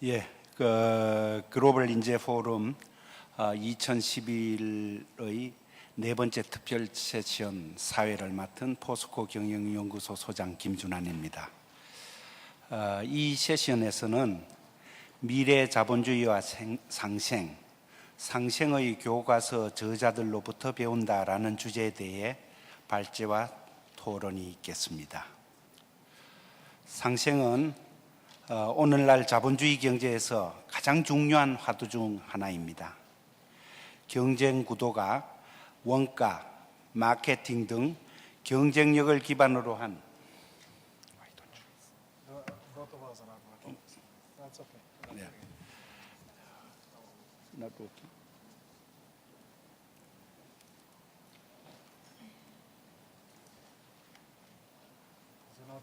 예, 글로벌 인재 포럼 2011의 네 번째 특별 세션 사회를 맡은 포스코 경영연구소 소장 김준환입니다. 이 세션에서는 미래 자본주의와 상생의 교과서 저자들로부터 배운다라는 주제에 대해 발제와 토론이 있겠습니다. 상생은 오늘날 자본주의 경제에서 가장 중요한 화두 중 하나입니다. 경쟁 구도가 원가, 마케팅 등 경쟁력을 기반으로 한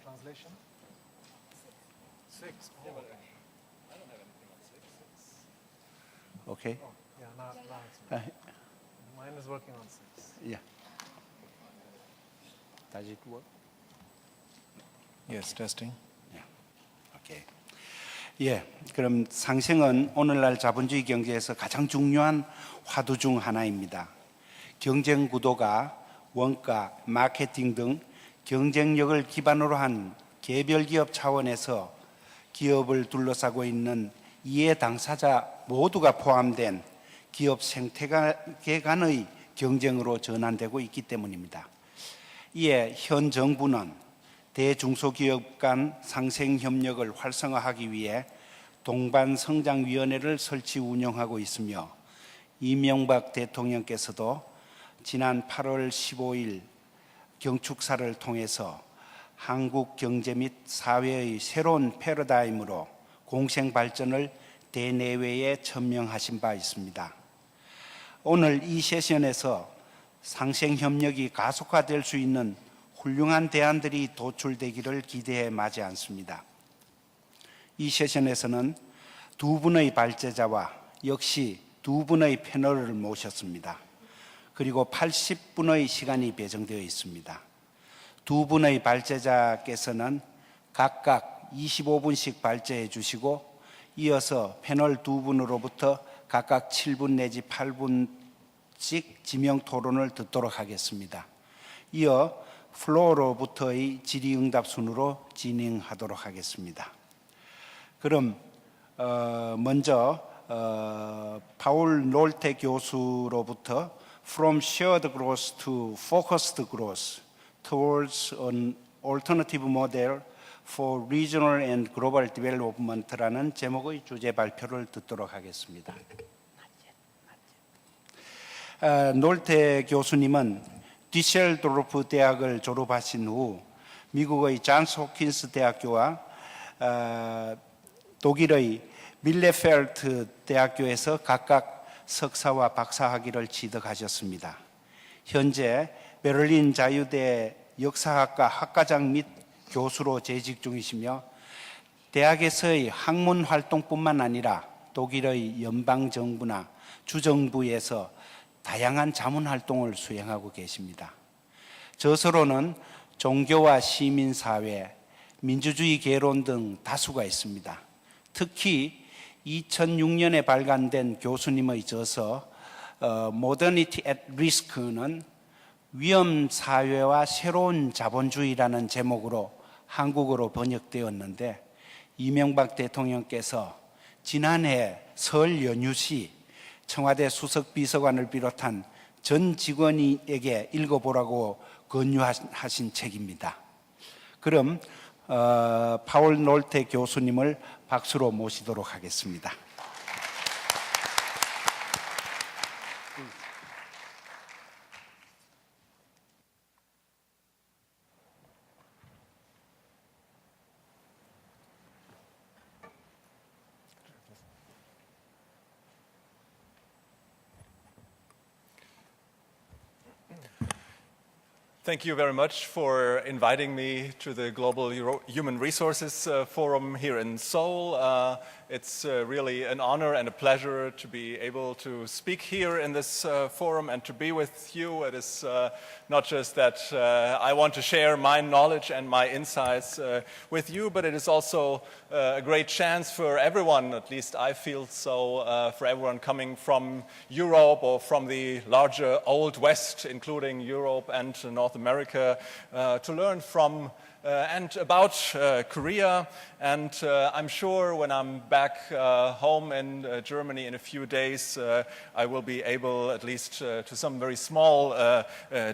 translation? Six. Oh, okay. I don't have anything on six. 오케이. Oh, yeah, now it's mine is working on six. 예. Does it work? Yes, testing. 오케이. 예, 그럼 상생은 오늘날 자본주의 경제에서 가장 중요한 화두 중 하나입니다. 경쟁 구도가 원가, 마케팅 등 경쟁력을 기반으로 한 개별 기업 차원에서 기업을 둘러싸고 있는 이해 당사자 모두가 포함된 기업 생태계 간의 경쟁으로 전환되고 있기 때문입니다. 이에 현 정부는 대중소기업 간 상생 협력을 활성화하기 위해 동반성장위원회를 설치 운영하고 있으며 이명박 대통령께서도 지난 8월 15일 경축사를 통해서 한국 경제 및 사회의 새로운 패러다임으로 공생 발전을 대내외에 천명하신 바 있습니다. 오늘 이 세션에서 상생 협력이 가속화될 수 있는 훌륭한 대안들이 도출되기를 기대해 마지 않습니다. 이 세션에서는 두 분의 발제자와 역시 두 분의 패널을 모셨습니다. 그리고 80분의 시간이 배정되어 있습니다. 두 분의 발제자께서는 각각 25분씩 발제해 주시고 이어서 패널 두 분으로부터 각각 7분 내지 8분씩 지명 토론을 듣도록 하겠습니다. 이어 플로어로부터의 질의응답 순으로 진행하도록 하겠습니다. 그럼 먼저 파울 놀테 교수로부터 From shared growth to focused growth towards an alternative model for regional and global development라는 제목의 주제 발표를 듣도록 하겠습니다. 놀테 교수님은 디셀도르프 대학을 졸업하신 후 미국의 존스 홉킨스 대학교와 독일의 밀레펠트 대학교에서 각각 석사와 박사학위를 취득하셨습니다. 현재 베를린 자유대 역사학과 학과장 및 교수로 재직 중이시며 대학에서의 학문 활동뿐만 아니라 독일의 연방정부나 주정부에서 다양한 자문 활동을 수행하고 계십니다. 저서로는 종교와 시민사회, 민주주의 개론 등 다수가 있습니다. 특히 2006년에 발간된 교수님의 저서 Modernity at Risk는 위험 사회와 새로운 자본주의라는 제목으로 한국어로 번역되었는데 이명박 대통령께서 지난해 설 연휴 시 청와대 수석비서관을 비롯한 전 직원에게 읽어보라고 권유하신 책입니다. 그럼 파울 놀테 교수님을 박수로 모시도록 하겠습니다. Thank you very much for inviting me to the Global Human Resources Forum here in Seoul. It's really an honor and a pleasure to be able to speak here in this forum and to be with you. It is not just that I want to share my knowledge and my insights with you, but it is also a great chance for everyone, at least I feel so, for everyone coming from Europe or from the larger Old West, including Europe and North America, to learn from and about Korea. And I'm sure when I'm back home in Germany in a few days, I will be able, at least to some very small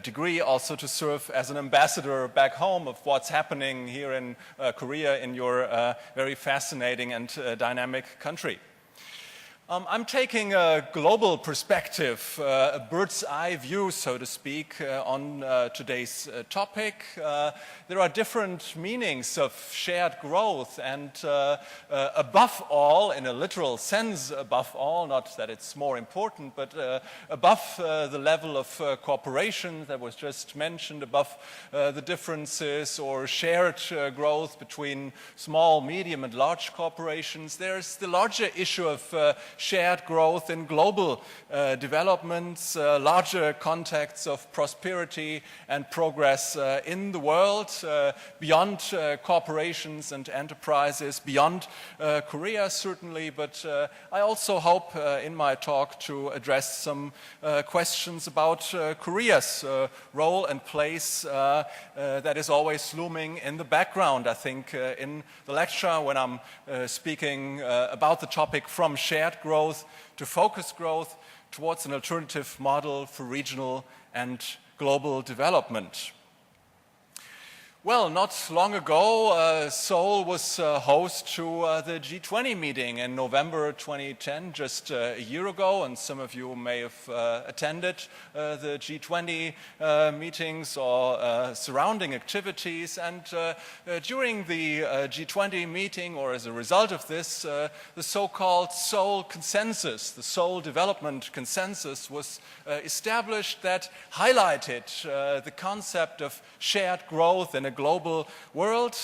degree, also to serve as an ambassador back home of what's happening here in Korea, in your very fascinating and dynamic country. I'm taking a global perspective, a bird's eye view, so to speak, on today's topic. There are different meanings of shared growth, and above all, in a literal sense, above all, not that it's more important, but above the level of cooperation that was just mentioned, above the differences or shared growth between small, medium, and large corporations, there's the larger issue of shared growth in global developments, larger contexts of prosperity and progress in the world, beyond corporations and enterprises, beyond Korea certainly, but I also hope in my talk to address some questions about Korea's role and place that is always looming in the background, I think, in the lecture when I'm speaking about the topic from shared growth to focused growth towards an alternative model for regional and global development. Well, not long ago, Seoul was host to the G20 meeting in November 2010, just a year ago, and some of you may have attended the G20 meetings or surrounding activities. And during the G20 meeting, or as a result of this, the so-called Seoul Consensus, the Seoul Development Consensus, was established that highlighted the concept of shared growth in a global world,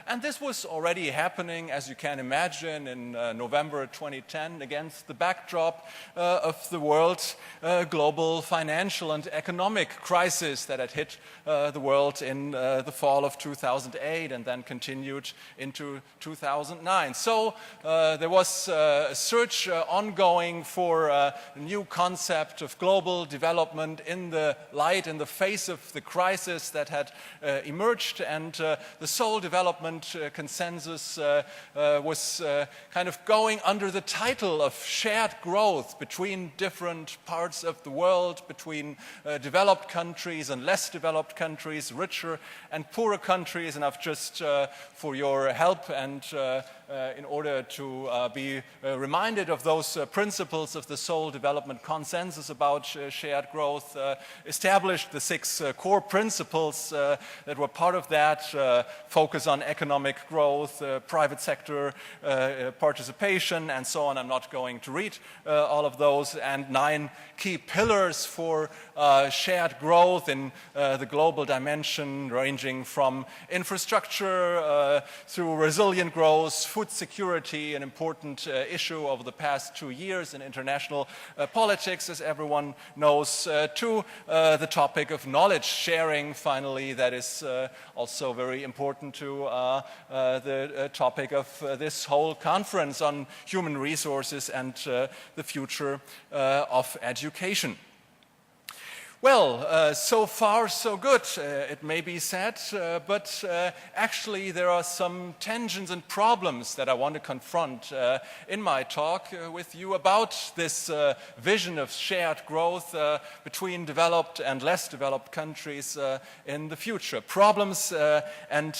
and this was already happening, as you can imagine, in November 2010 against the backdrop of the world's global financial and economic crisis that had hit the world in the fall of 2008 and then continued into 2009. So there was a search ongoing for a new concept of global development in the light, in the face of the crisis that had emerged, and the Seoul Development Consensus was kind of going under the title of shared growth between different parts of the world, between developed countries and less developed countries, richer and poorer countries. And I've just, for your help and in order to be reminded of those principles of the Seoul Development Consensus about shared growth, established the 6 core principles that were part of that: focus on economic growth, private sector participation, and so on. I'm not going to read all of those. And 9 key pillars for shared growth in the global dimension, ranging from infrastructure through resilient growth, food security, an important issue over the past 2 years in international politics, as everyone knows, to the topic of knowledge sharing, finally, that is also very important to the topic of this whole conference on human resources and the future of education. Well, so far so good, it may be said, but actually there are some tensions and problems that I want to confront in my talk with you about this vision of shared growth between developed and less developed countries in the future. Problems and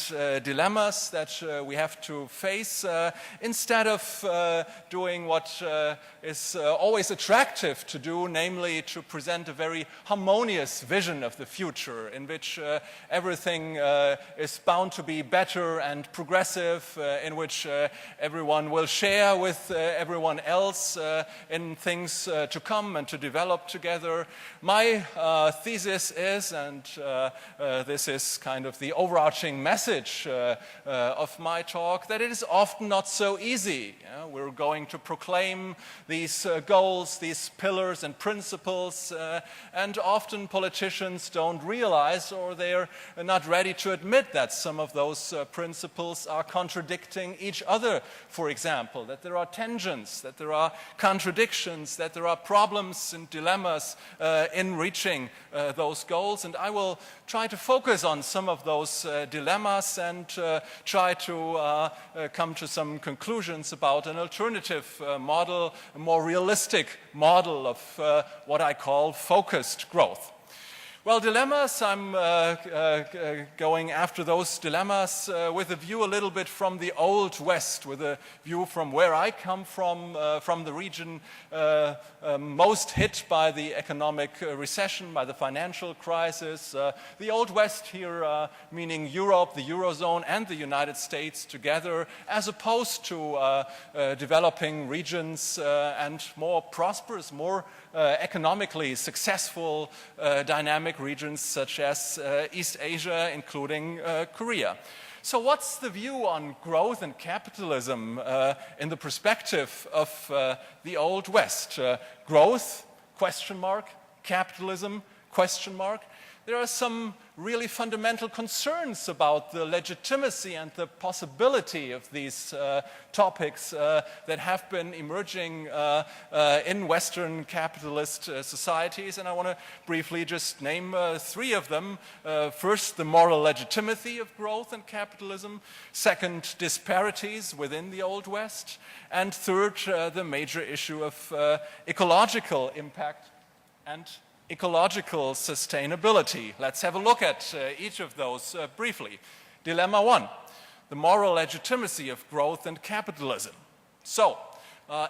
dilemmas that we have to face instead of doing what is always attractive to do, namely to present a very harmonious harmonious vision of the future in which everything is bound to be better and progressive, in which everyone will share with everyone else in things to come and to develop together. My thesis is, and this is kind of the overarching message of my talk, that it is often not so easy. We're going to proclaim these goals, these pillars and principles, and often politicians don't realize, or they're not ready to admit, that some of those principles are contradicting each other, for example, that there are tensions, that there are contradictions, that there are problems and dilemmas in reaching those goals. And I will try to focus on some of those dilemmas and try to come to some conclusions about an alternative model, a more realistic model of what I call focused growth. Well, dilemmas, I'm going after those dilemmas with a view a little bit from the Old West, with a view from where I come from the region most hit by the economic recession, by the financial crisis. The Old West here meaning Europe, the Eurozone, and the United States together, as opposed to developing regions and more prosperous, more economically successful, dynamic regions such as East Asia, including Korea. So what's the view on growth and capitalism in the perspective of the Old West? Growth, question mark, capitalism, question mark. There are some really fundamental concerns about the legitimacy and the possibility of these topics that have been emerging in Western capitalist societies, and I want to briefly just name three of them. First, the moral legitimacy of growth and capitalism. Second, disparities within the Old West. And third, the major issue of ecological impact and ecological sustainability. Let's have a look at each of those briefly. Dilemma one, the moral legitimacy of growth and capitalism. So,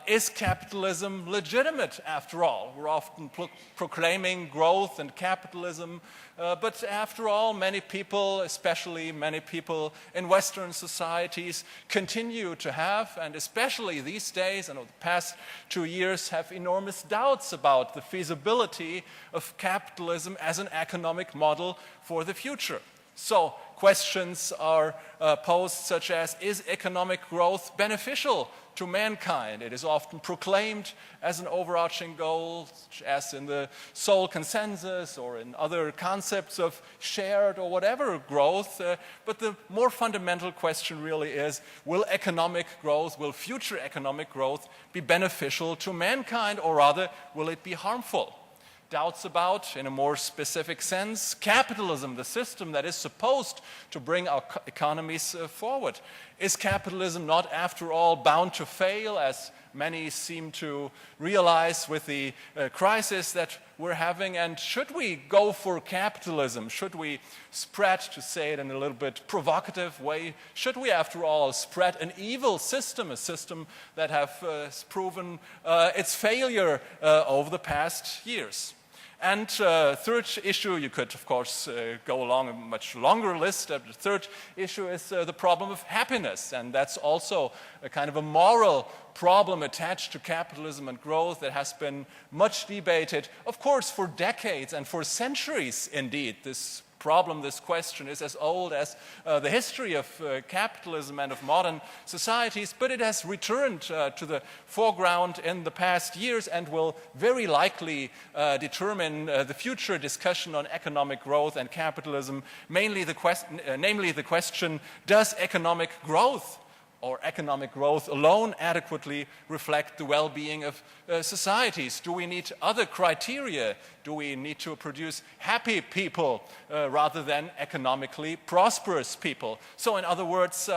is capitalism legitimate after all? We're often proclaiming growth and capitalism, but after all, many people, especially many people in Western societies, continue to have, and especially these days and over the past 2 years, have enormous doubts about the feasibility of capitalism as an economic model for the future. So, questions are posed such as, is economic growth beneficial to mankind? It is often proclaimed as an overarching goal, as in the Seoul Consensus or in other concepts of shared or whatever growth. But the more fundamental question really is, will economic growth, will future economic growth be beneficial to mankind, or rather, will it be harmful? Doubts about, in a more specific sense, capitalism, the system that is supposed to bring our economies forward. Is capitalism not, after all, bound to fail, as many seem to realize with the crisis that we're having? And should we go for capitalism? Should we spread, to say it in a little bit provocative way, should we, after all, spread an evil system, a system that has proven its failure over the past years? And third issue, you could, of course, go along a much longer list. The third issue is the problem of happiness, and that's also a kind of a moral problem attached to capitalism and growth that has been much debated, of course, for decades and for centuries indeed. This problem, this question, is as old as the history of capitalism and of modern societies, but it has returned to the foreground in the past years and will very likely determine the future discussion on economic growth and capitalism, namely the question, does economic growth or economic growth alone adequately reflect the well-being of societies? Do we need other criteria? Do we need to produce happy people rather than economically prosperous people? So in other words,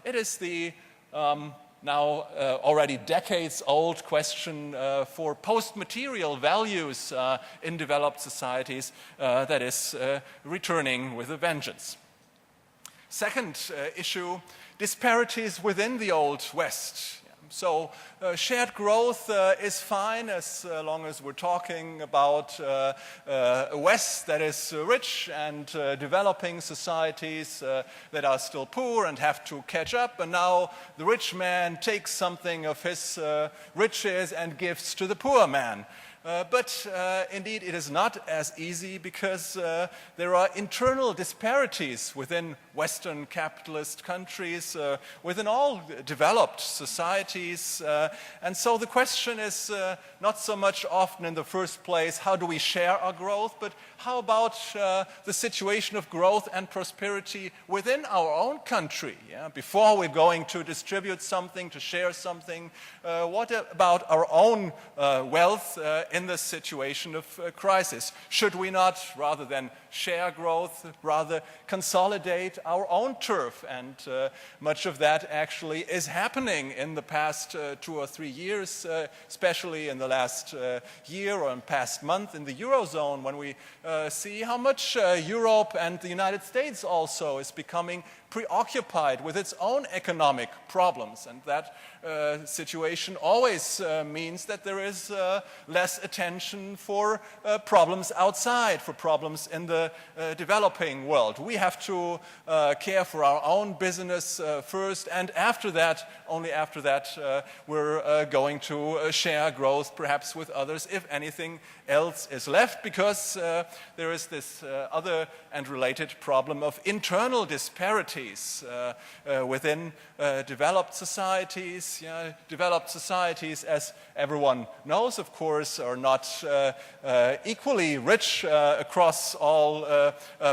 it is the now already decades-old question for post-material values in developed societies that is returning with a vengeance. Second issue, disparities within the Old West. So shared growth is fine as long as we're talking about a West that is rich and developing societies that are still poor and have to catch up. And now the rich man takes something of his riches and gives to the poor man. But indeed, it is not as easy because there are internal disparities within Western capitalist countries, within all developed societies. And so the question is not so much often in the first place, how do we share our growth, but how about the situation of growth and prosperity within our own country? Yeah? Before we're going to distribute something, to share something, what about our own wealth in this situation of crisis? Should we not, rather than share growth, rather consolidate our own turf? And much of that actually is happening in the past 2 or 3 years, especially in the last year or in past month in the Eurozone, when we see how much Europe and the United States also is becoming preoccupied with its own economic problems. And that situation always means that there is less attention for problems outside, for problems in the developing world. We have to care for our own business first, and after that, only after that, we're going to share growth perhaps with others if anything else is left, because there is this other and related problem of internal disparities within developed societies. Developed societies, as everyone knows, of course, are not equally rich across all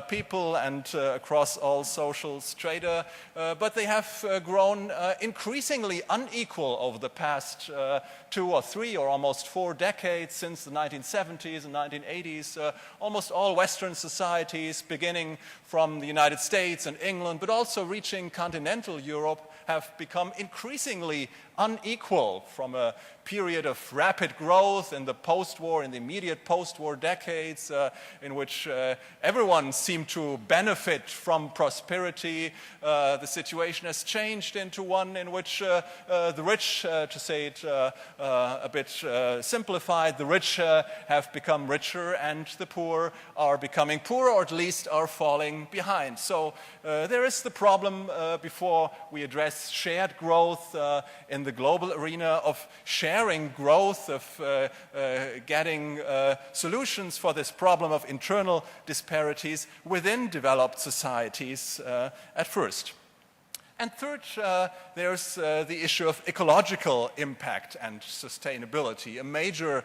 people and across all social strata, but they have grown increasingly unequal over the past 2 or 3 or almost 4 decades, since the 1970s and 1980s. Almost all Western societies, beginning from the United States and England, but also reaching continental Europe, have become increasingly unequal from a period of rapid growth in the post-war, in the immediate post-war decades, in which everyone seemed to benefit from prosperity. The situation has changed into one in which the rich, to say it a bit simplified, the rich have become richer and the poor are becoming poorer, or at least are falling behind. So there is the problem before we address shared growth in the global arena of sharing growth, of getting solutions for this problem of internal disparities within developed societies at first. And third, there's the issue of ecological impact and sustainability, a major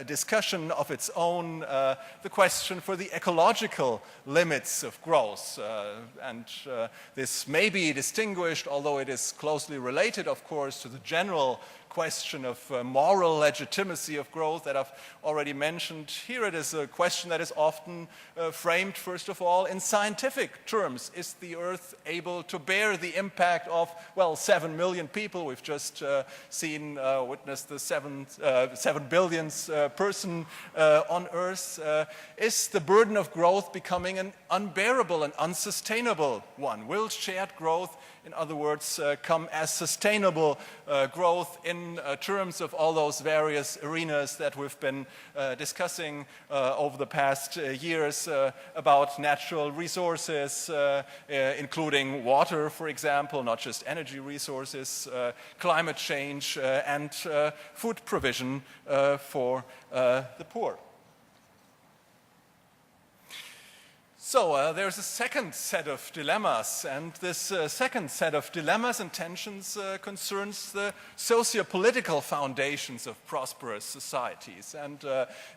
discussion of its own, the question for the ecological limits of growth. And this may be distinguished, although it is closely related, of course, to the general question of moral legitimacy of growth that I've already mentioned. Here it is a question that is often framed, first of all, in scientific terms. Is the Earth able to bear the impact of, well, 7 million people? We've just witnessed the 7 billionth person on Earth. Is the burden of growth becoming an unbearable and unsustainable one? Will shared growth, in other words, come as sustainable growth in terms of all those various arenas that we've been discussing over the past years about natural resources, including water, for example, not just energy resources, climate change, and food provision for the poor. So there's a second set of dilemmas, and this second set of dilemmas and tensions concerns the socio-political foundations of prosperous societies. And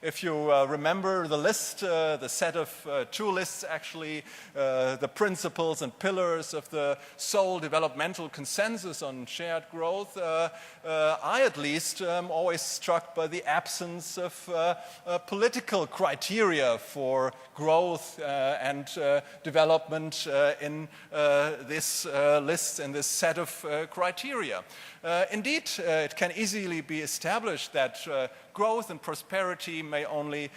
if you remember the list, the set of 2 lists actually, the principles and pillars of the Seoul Developmental Consensus on Shared Growth, I at least am always struck by the absence of political criteria for growth and development in this list, in this set of criteria. Indeed, it can easily be established that growth and prosperity may only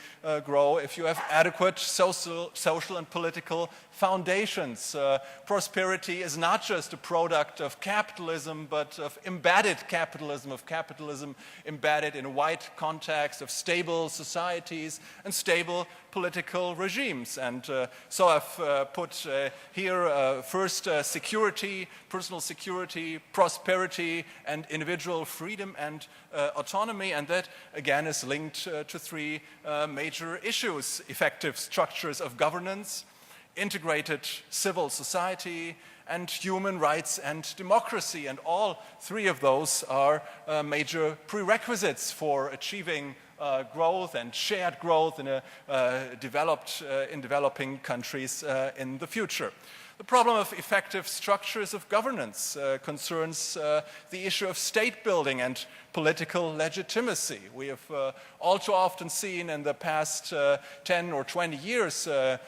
grow if you have adequate social and political foundations. Prosperity is not just a product of capitalism, but of embedded capitalism, of capitalism embedded in a wide context of stable societies and stable political regimes. And so I've put here first security, personal security, prosperity, and individual freedom and autonomy. And that, again, is linked to three major issues: effective structures of governance, integrated civil society, and human rights and democracy. And all three of those are major prerequisites for achieving growth and shared growth in developing countries in the future. The problem of effective structures of governance concerns the issue of state building and political legitimacy. We have all too often seen in the past 10 or 20 years,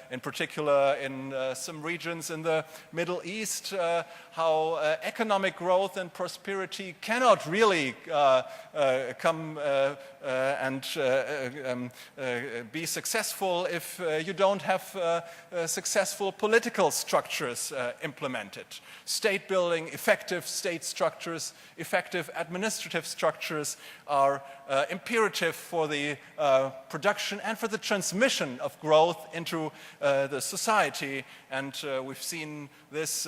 in particular in some regions in the Middle East, how economic growth and prosperity cannot really come and be successful if you don't have successful political structures implemented. State building, effective state structures, effective administrative structures are imperative for the production and for the transmission of growth into the society. And we've seen this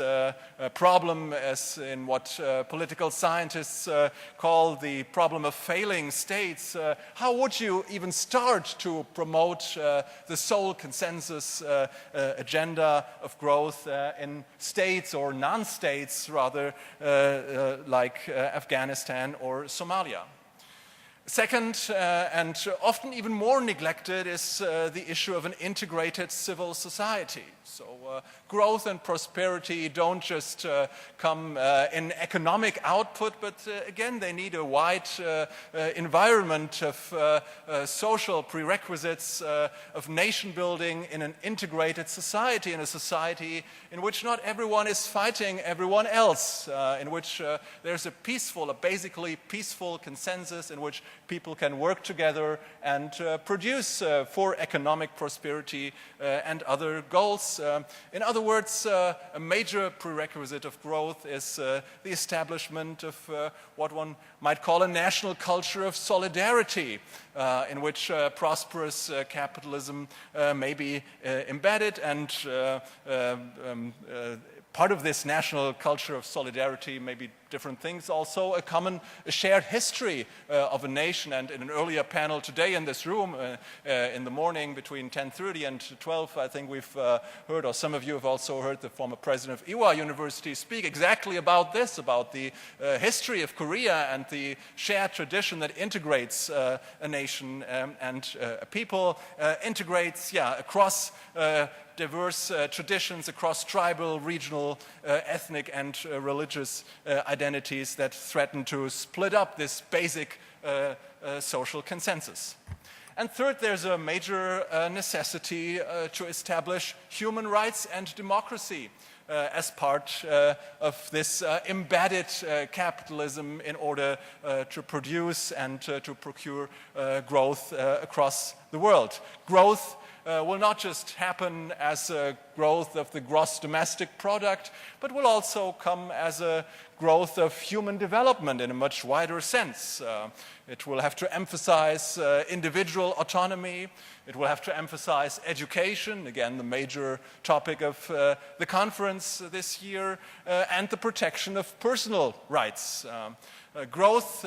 problem as in what political scientists call the problem of failing states. How would you even start to promote the sole consensus agenda of growth in states or non-states, rather, like Afghanistan or Somalia? Second, and often even more neglected, is the issue of an integrated civil society. So growth and prosperity don't just come in economic output, but again, they need a wide environment of social prerequisites, of nation building in an integrated society, in a society in which not everyone is fighting everyone else, in which there's a basically peaceful consensus in which people can work together and produce for economic prosperity and other goals. In other words, a major prerequisite of growth is the establishment of what one might call a national culture of solidarity, in which prosperous capitalism may be embedded, and part of this national culture of solidarity may be different things, also a shared history of a nation. And in an earlier panel today in this room, in the morning between 10:30 and 12, I think we've heard, or some of you have also heard, the former president of Ewha University speak exactly about this, about the history of Korea and the shared tradition that integrates a nation and a people, integrates across diverse traditions, across tribal, regional, ethnic, and religious identities that threaten to split up this basic social consensus. And third, there's a major necessity to establish human rights and democracy as part of this embedded capitalism in order to produce and to procure growth across the world. Growth will not just happen as a growth of the gross domestic product, but will also come as a growth of human development in a much wider sense. It will have to emphasize individual autonomy. It will have to emphasize education, again, the major topic of the conference this year, and the protection of personal rights. Growth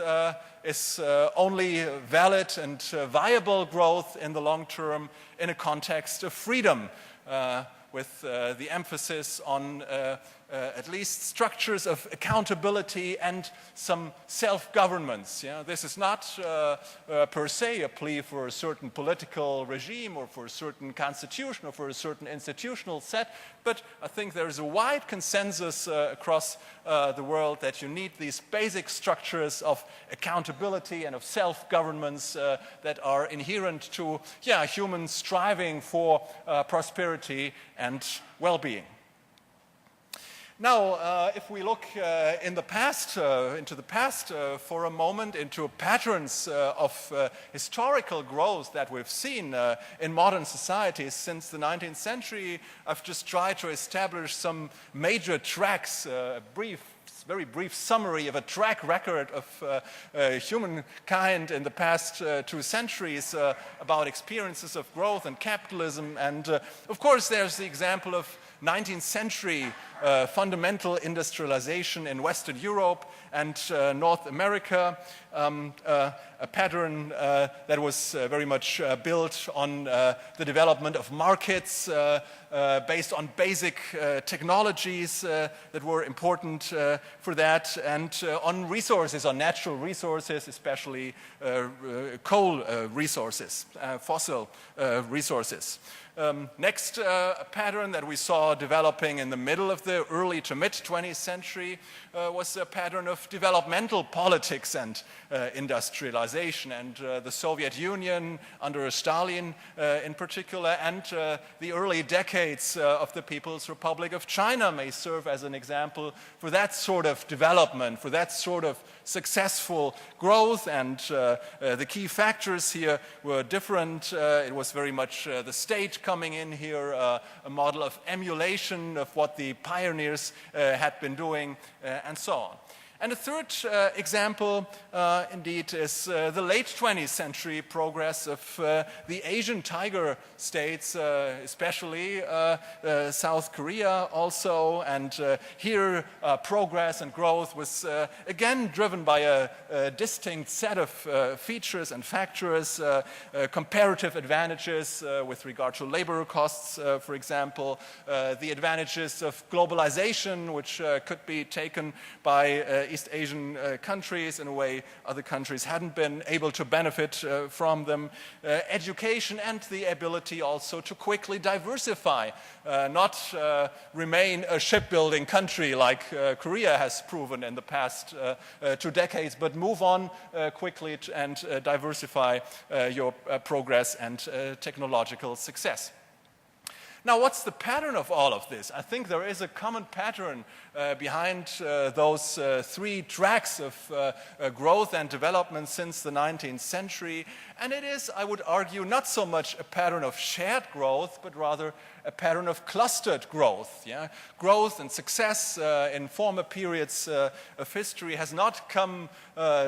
is only valid and viable growth in the long term in a context of freedom, with the emphasis on at least structures of accountability and some self-governments. This is not per se a plea for a certain political regime or for a certain constitution or for a certain institutional set, but I think there is a wide consensus across the world that you need these basic structures of accountability and of self-governments that are inherent to human striving for prosperity and well-being. Now, if we look in the past, into the past for a moment, into patterns of historical growth that we've seen in modern societies since the 19th century, I've just tried to establish some major tracks, very brief summary of a track record of humankind in the past 2 centuries about experiences of growth and capitalism. And of course, there's the example of 19th century fundamental industrialization in Western Europe and North America, a pattern that was very much built on the development of markets based on basic technologies that were important for that, and on resources, on natural resources, especially coal resources, fossil resources. Next pattern that we saw developing in the middle of the early to mid-20th century was a pattern of developmental politics and industrialization, and the Soviet Union under Stalin in particular, and the early decades of the People's Republic of China may serve as an example for that sort of development, for that sort of successful growth. And the key factors here were different. It was very much the state coming in here, a model of emulation of what the pioneers had been doing, and so on. And a third example, indeed, is the late 20th century progress of the Asian tiger states, especially South Korea also. And here progress and growth was again driven by a distinct set of features and factors, comparative advantages with regard to labor costs, for example, the advantages of globalization, which could be taken by East Asian countries in a way other countries hadn't been able to benefit from them, education, and the ability also to quickly diversify, not remain a shipbuilding country like Korea has proven in the past 2 decades, but move on quickly and diversify your progress and technological success. Now, what's the pattern of all of this? I think there is a common pattern behind those 3 tracks of growth and development since the 19th century. And it is, I would argue, not so much a pattern of shared growth, but rather a pattern of clustered growth. Yeah? Growth and success in former periods of history has not come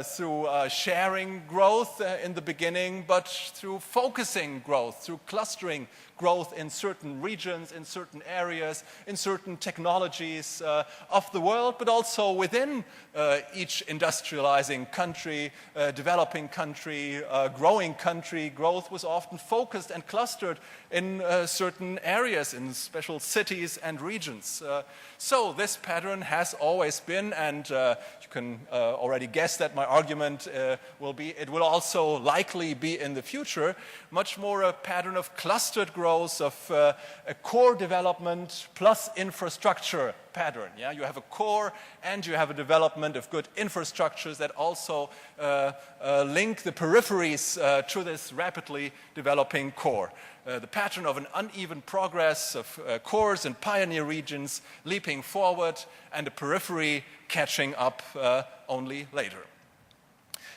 through sharing growth in the beginning, but through focusing growth, through clustering growth in certain regions, in certain areas, in certain technologies of the world, but also within each industrializing country, developing country, growing country. Growth was often focused and clustered in certain areas, in special cities and regions. So this pattern has always been, and you can already guess that my argument it will also likely be in the future, much more a pattern of clustered growth, of a core development plus infrastructure pattern. Yeah? You have a core and you have a development of good infrastructures that also link the peripheries to this rapidly developing core. The pattern of an uneven progress of cores and pioneer regions leaping forward and the periphery catching up only later.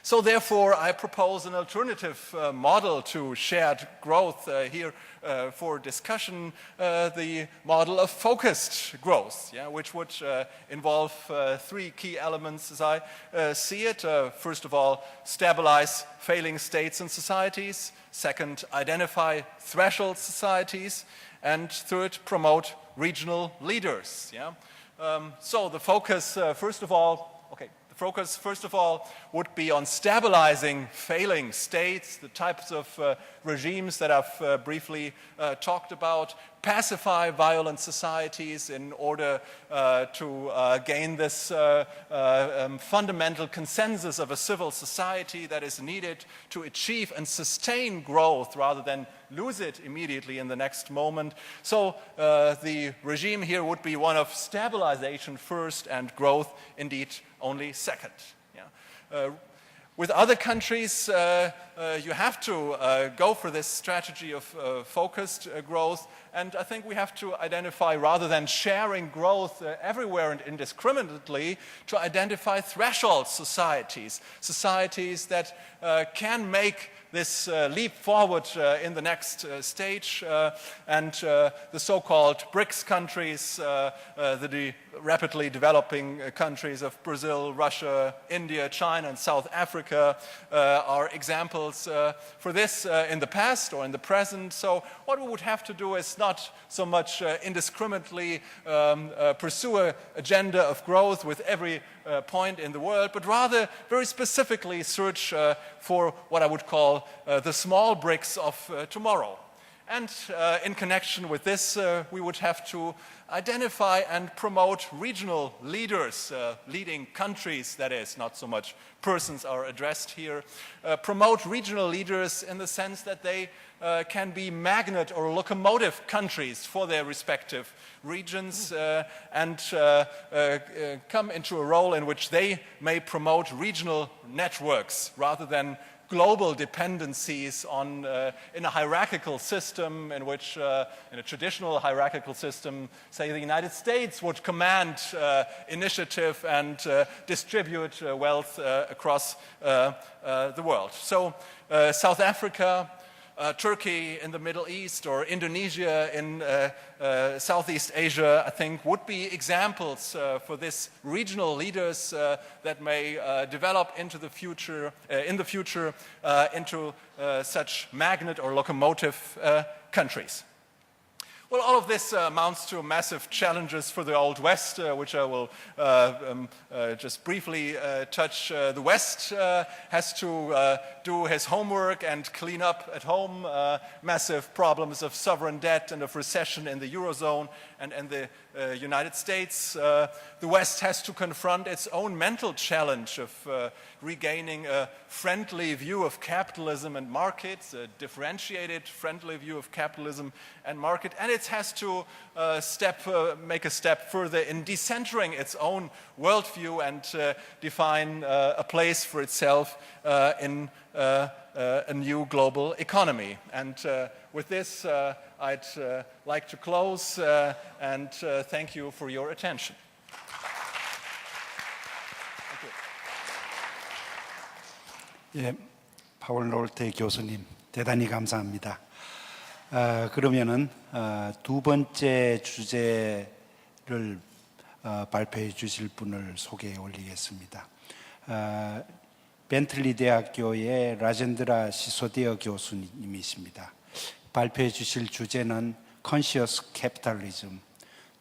So therefore, I propose an alternative model to shared growth here for discussion, the model of focused growth, which would involve 3 key elements as I see it. First of all, stabilize failing states and societies. Second, identify threshold societies. And third, promote regional leaders. So the focus, first of all, would be on stabilizing failing states, the types of regimes that I've briefly talked about, pacify violent societies in order to gain this fundamental consensus of a civil society that is needed to achieve and sustain growth rather than lose it immediately in the next moment. So the regime here would be one of stabilization first and growth indeed only second. With other countries, you have to go for this strategy of focused growth And I think we have to identify, rather than sharing growth everywhere and indiscriminately, to identify threshold societies, societies that can make this leap forward in the next stage, and the so-called BRICS countries, the rapidly developing countries of Brazil, Russia, India, China, and South Africa are examples for this in the past or in the present. So what we would have to do is not so much indiscriminately pursue an agenda of growth with every point in the world, but rather very specifically search for what I would call the small BRICS of tomorrow. And in connection with this, we would have to identify and promote regional leaders, leading countries, that is, not so much persons are addressed here, promote regional leaders in the sense that they can be magnet or locomotive countries for their respective regions, and come into a role in which they may promote regional networks rather than global dependencies on, in a hierarchical system in which, in a traditional hierarchical system, say the United States would command initiative and distribute wealth across the world. So South Africa, Turkey in the Middle East, or Indonesia in Southeast Asia, I think, would be examples for this regional leaders that may develop into the future, into such magnet or locomotive countries. Well, all of this amounts to massive challenges for the Old West, which I will just briefly touch. The West has to do his homework and clean up at home massive problems of sovereign debt and of recession in the Eurozone and in the United States. The West has to confront its own mental challenge of regaining a friendly view of capitalism and markets, a differentiated, friendly view of capitalism and market, and it has to make a step further in decentering its own worldview and define a place for itself in a new global economy. And with this, I'd like to close and thank you for your attention. 예, 파월 롤테 교수님 대단히 감사합니다. 그러면은 두 번째 주제를 발표해 주실 분을 소개해 올리겠습니다. 벤틀리 대학교의 라젠드라 시소디아 교수님이십니다. 발표해 주실 주제는 Conscious Capitalism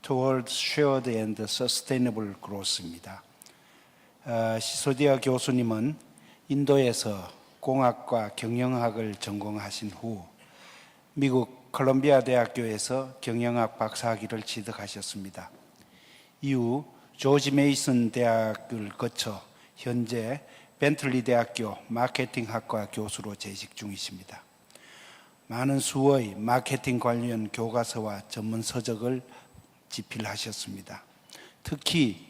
Towards Shared and Sustainable Growth입니다. 시소디아 교수님은 인도에서 공학과 경영학을 전공하신 후 미국 컬럼비아 대학교에서 경영학 박사학위를 취득하셨습니다. 이후 조지 메이슨 대학을 거쳐 현재 벤틀리 대학교 마케팅학과 교수로 재직 중이십니다. 많은 수의 마케팅 관련 교과서와 전문 서적을 집필하셨습니다. 특히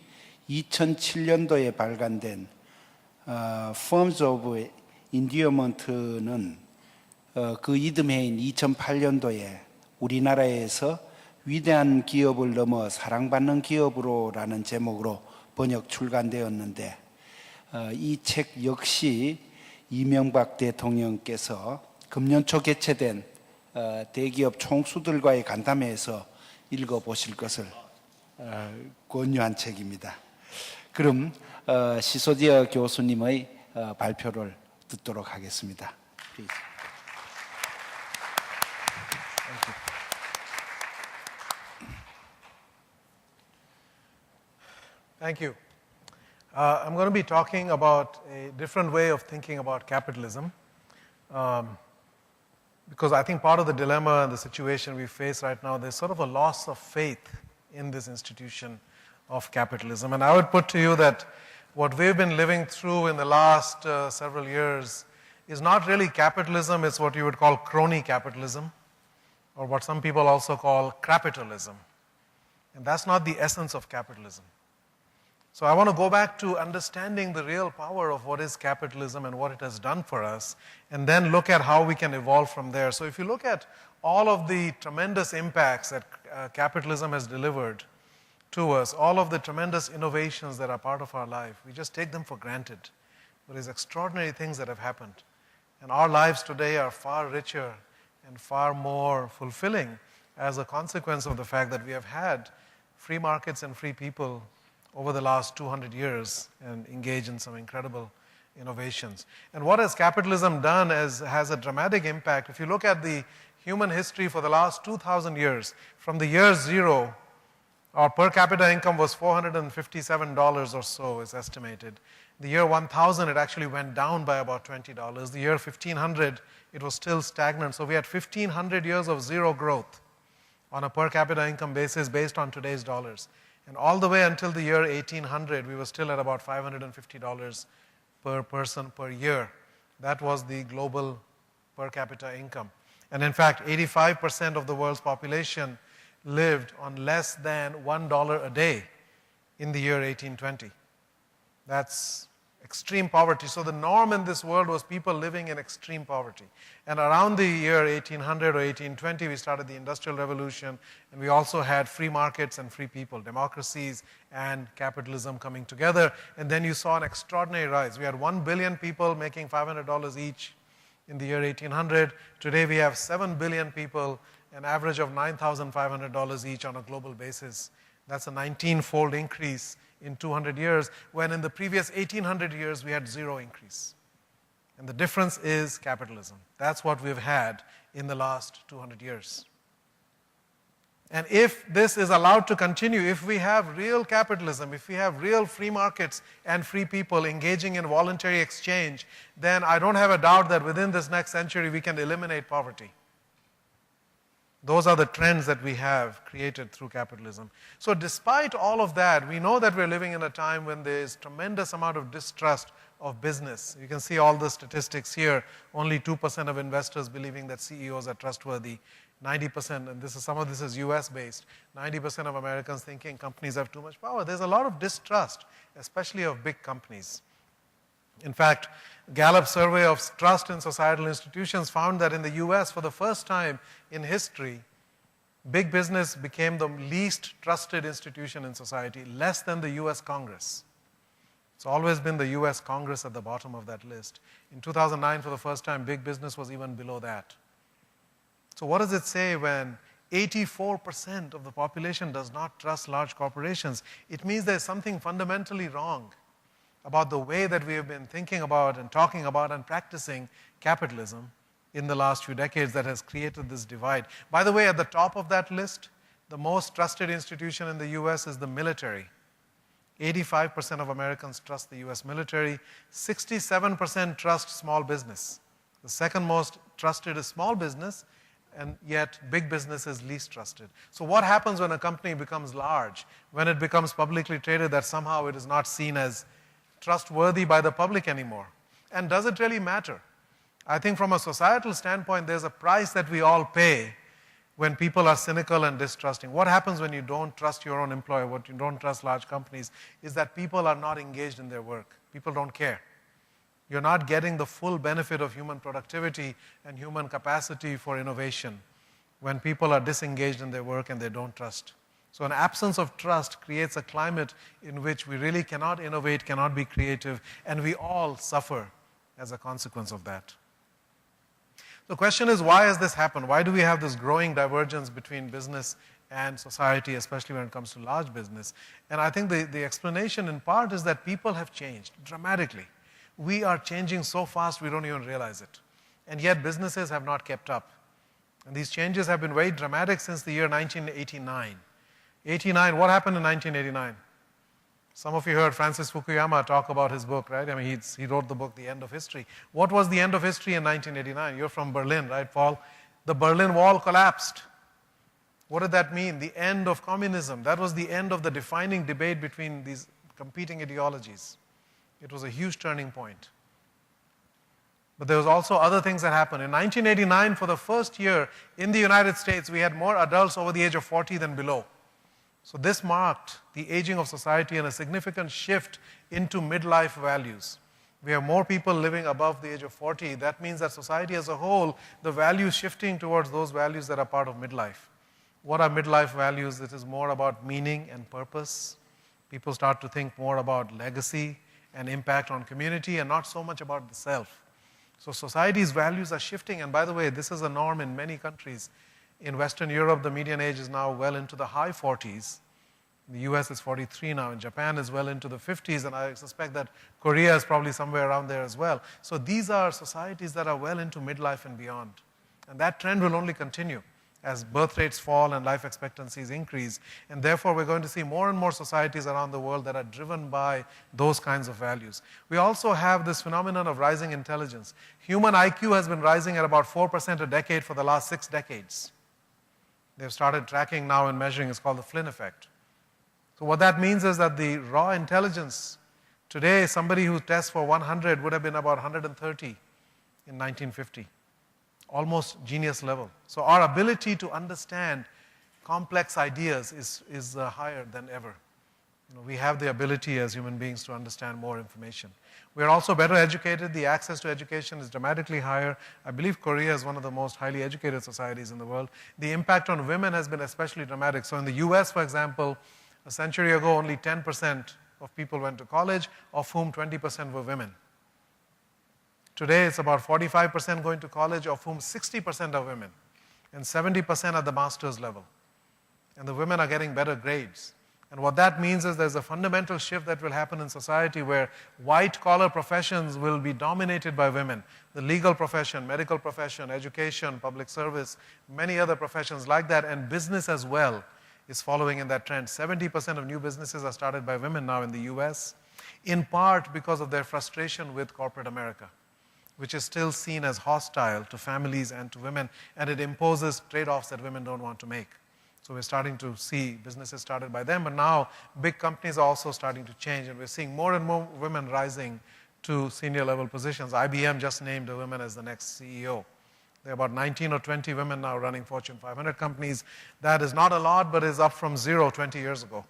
2007년도에 발간된 Forms of Endearment는 그 이듬해인 2008년도에 우리나라에서 위대한 기업을 넘어 사랑받는 기업으로라는 제목으로 번역 출간되었는데 이 책 역시 이명박 대통령께서 금년 초 개최된 대기업 총수들과의 간담회에서 읽어보실 것을 권유한 책입니다. 그럼 시소디아 교수님의 발표를 듣도록 하겠습니다. Please. Thank you. I'm going to be talking about a different way of thinking about capitalism, because I think part of the dilemma and the situation we face right now, there's sort of a loss of faith in this institution of capitalism. And I would put to you that what we've been living through in the last several years is not really capitalism, it's what you would call crony capitalism, or what some people also call crapitalism. And that's not the essence of capitalism. So I want to go back to understanding the real power of what is capitalism and what it has done for us, and then look at how we can evolve from there. So if you look at all of the tremendous impacts that capitalism has delivered to us, all of the tremendous innovations that are part of our life, we just take them for granted. But there's extraordinary things that have happened. And our lives today are far richer and far more fulfilling as a consequence of the fact that we have had free markets and free people over the last 200 years and engage in some incredible innovations. And what has capitalism done has a dramatic impact. If you look at the human history for the last 2,000 years, from the year zero, our per capita income was $457 or so, is estimated. The year 1000, it actually went down by about $20. The year 1500, it was still stagnant. So we had 1500 years of zero growth on a per capita income basis based on today's dollars. And all the way until the year 1800, we were still at about $550 per person per year. That was the global per capita income. And in fact, 85% of the world's population lived on less than $1 a day in the year 1820. That's extreme poverty. So the norm in this world was people living in extreme poverty. And around the year 1800 or 1820, we started the Industrial Revolution, and we also had free markets and free people, democracies and capitalism coming together. And then you saw an extraordinary rise. We had 1 billion people making $500 each in the year 1800. Today we have 7 billion people, an average of $9,500 each on a global basis. That's a 19-fold increase in 200 years, when in the previous 1800 years we had zero increase. And the difference is capitalism. That's what we've had in the last 200 years. And if this is allowed to continue, if we have real capitalism, if we have real free markets and free people engaging in voluntary exchange, then I don't have a doubt that within this next century we can eliminate poverty. Those are the trends that we have created through capitalism. So despite all of that, we know that we're living in a time when there is tremendous amount of distrust of business. You can see all the statistics here. Only 2% of investors believing that CEOs are trustworthy. 90%, and some of this is US based, 90% of Americans thinking companies have too much power. There's a lot of distrust, especially of big companies. In fact, Gallup survey of trust in societal institutions found that in the US, for the first time in history, big business became the least trusted institution in society, less than the US Congress. It's always been the US Congress at the bottom of that list. In 2009, for the first time, big business was even below that. So what does it say when 84% of the population does not trust large corporations? It means there's something fundamentally wrong about the way that we have been thinking about and talking about and practicing capitalism in the last few decades that has created this divide. By the way, at the top of that list, the most trusted institution in the US is the military. 85% of Americans trust the US military. 67% trust small business. The second most trusted is small business, and yet big business is least trusted. So what happens when a company becomes large? When it becomes publicly traded, that somehow it is not seen as trustworthy by the public anymore. And does it really matter? I think from a societal standpoint, there's a price that we all pay when people are cynical and distrusting. What happens when you don't trust your own employer, what you don't trust large companies, is that people are not engaged in their work. People don't care. You're not getting the full benefit of human productivity and human capacity for innovation when people are disengaged in their work and they don't trust. So an absence of trust creates a climate in which we really cannot innovate, cannot be creative, and we all suffer as a consequence of that. The question is, why has this happened? Why do we have this growing divergence between business and society, especially when it comes to large business? And I think the explanation in part is that people have changed dramatically. We are changing so fast we don't even realize it. And yet businesses have not kept up. And these changes have been very dramatic since the year 1989. What happened in 1989? Some of you heard Francis Fukuyama talk about his book, right? I mean, he wrote the book, The End of History. What was the end of history in 1989? You're from Berlin, right, Paul? The Berlin Wall collapsed. What did that mean? The end of communism. That was the end of the defining debate between these competing ideologies. It was a huge turning point. But there was also other things that happened. In 1989, for the first year in the United States, we had more adults over the age of 40 than below. So this marked the aging of society and a significant shift into midlife values. We have more people living above the age of 40. That means that society as a whole, the values shifting towards those values that are part of midlife. What are midlife values? It is more about meaning and purpose. People start to think more about legacy and impact on community and not so much about the self. So society's values are shifting, and by the way, this is a norm in many countries. In Western Europe, the median age is now well into the high 40s. In the US, it's 43 now. In Japan, is well into the 50s, and I suspect that Korea is probably somewhere around there as well. So these are societies that are well into midlife and beyond. And that trend will only continue as birth rates fall and life expectancies increase. And therefore, we're going to see more and more societies around the world that are driven by those kinds of values. We also have this phenomenon of rising intelligence. Human IQ has been rising at about 4% a decade for the last 6 decades. They've started tracking now and measuring. It's called the Flynn effect. So what that means is that the raw intelligence, today somebody who tests for 100 would have been about 130 in 1950. Almost genius level. So our ability to understand complex ideas is higher than ever. We have the ability as human beings to understand more information. We are also better educated. The access to education is dramatically higher. I believe Korea is one of the most highly educated societies in the world. The impact on women has been especially dramatic. So in the US, for example, a century ago, only 10% of people went to college, of whom 20% were women. Today, it's about 45% going to college, of whom 60% are women, and 70% at the master's level. And the women are getting better grades. And what that means is there's a fundamental shift that will happen in society where white-collar professions will be dominated by women. The legal profession, medical profession, education, public service, many other professions like that, and business as well is following in that trend. 70% of new businesses are started by women now in the US, in part because of their frustration with corporate America, which is still seen as hostile to families and to women, and it imposes trade-offs that women don't want to make. So we're starting to see businesses started by them, but now big companies are also starting to change, and we're seeing more and more women rising to senior level positions. IBM just named a woman as the next CEO. There are about 19 or 20 women now running Fortune 500 companies. That is not a lot, but is up from 0 20 years ago.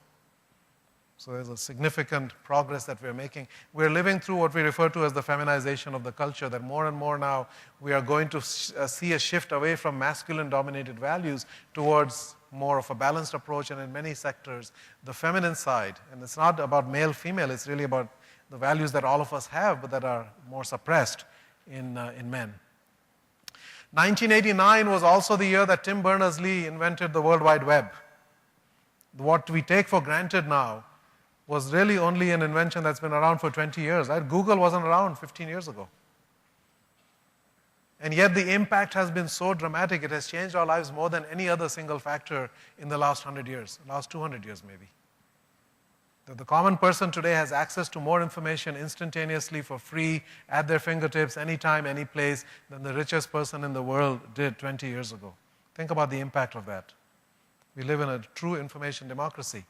So there's a significant progress that we're making. We're living through what we refer to as the feminization of the culture, that more and more now we are going to see a shift away from masculine-dominated values towards more of a balanced approach, and in many sectors, the feminine side. And it's not about male-female, it's really about the values that all of us have, but that are more suppressed in men. 1989 was also the year that Tim Berners-Lee invented the World Wide Web. What we take for granted now was really only an invention that's been around for 20 years. Right? Google wasn't around 15 years ago. And yet the impact has been so dramatic, it has changed our lives more than any other single factor in the last 100 years, last 200 years maybe. That the common person today has access to more information instantaneously for free at their fingertips, anytime, any place, than the richest person in the world did 20 years ago. Think about the impact of that. We live in a true information democracy.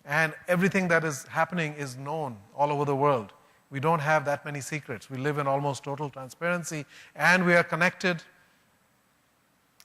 And everything that is happening is known all over the world. We don't have that many secrets. We live in almost total transparency, and we are connected.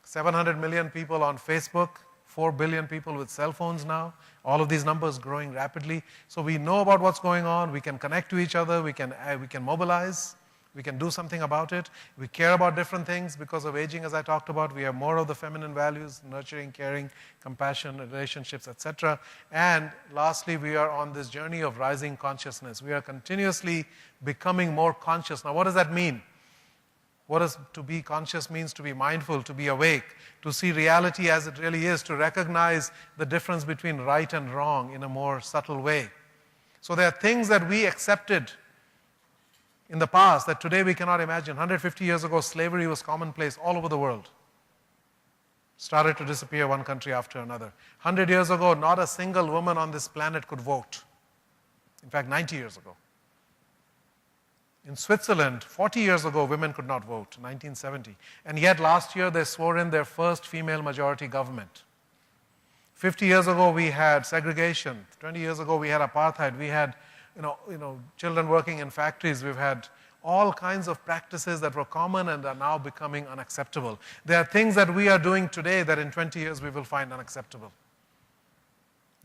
700 million people on Facebook, 4 billion people with cell phones now. All of these numbers growing rapidly. So we know about what's going on. We can connect to each other. We can mobilize. We can do something about it. We care about different things because of aging, as I talked about. We have more of the feminine values, nurturing, caring, compassion, relationships, etc. And lastly, we are on this journey of rising consciousness. We are continuously becoming more conscious. Now, what does that mean? What does to be conscious means? To be mindful, to be awake, to see reality as it really is, to recognize the difference between right and wrong in a more subtle way. So there are things that we accepted in the past that today we cannot imagine. 150 years ago, slavery was commonplace all over the world. Started to disappear one country after another. 100 years ago, not a single woman on this planet could vote. In fact, 90 years ago. In Switzerland, 40 years ago, women could not vote, 1970. And yet last year, they swore in their first female majority government. 50 years ago, we had segregation. 20 years ago, we had apartheid. We had children working in factories. We've had all kinds of practices that were common and are now becoming unacceptable. There are things that we are doing today that in 20 years we will find unacceptable.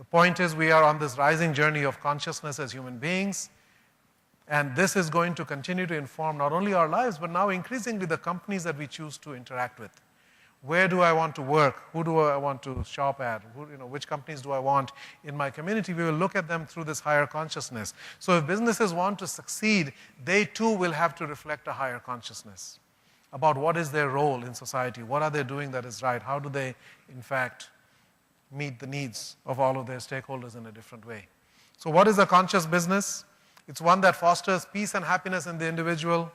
The point is, we are on this rising journey of consciousness as human beings, and this is going to continue to inform not only our lives, but now increasingly the companies that we choose to interact with. Where do I want to work? Who do I want to shop at? Which companies do I want in my community? We will look at them through this higher consciousness. So if businesses want to succeed, they too will have to reflect a higher consciousness about what is their role in society, what are they doing that is right, how do they, in fact, meet the needs of all of their stakeholders in a different way. So what is a conscious business? It's one that fosters peace and happiness in the individual,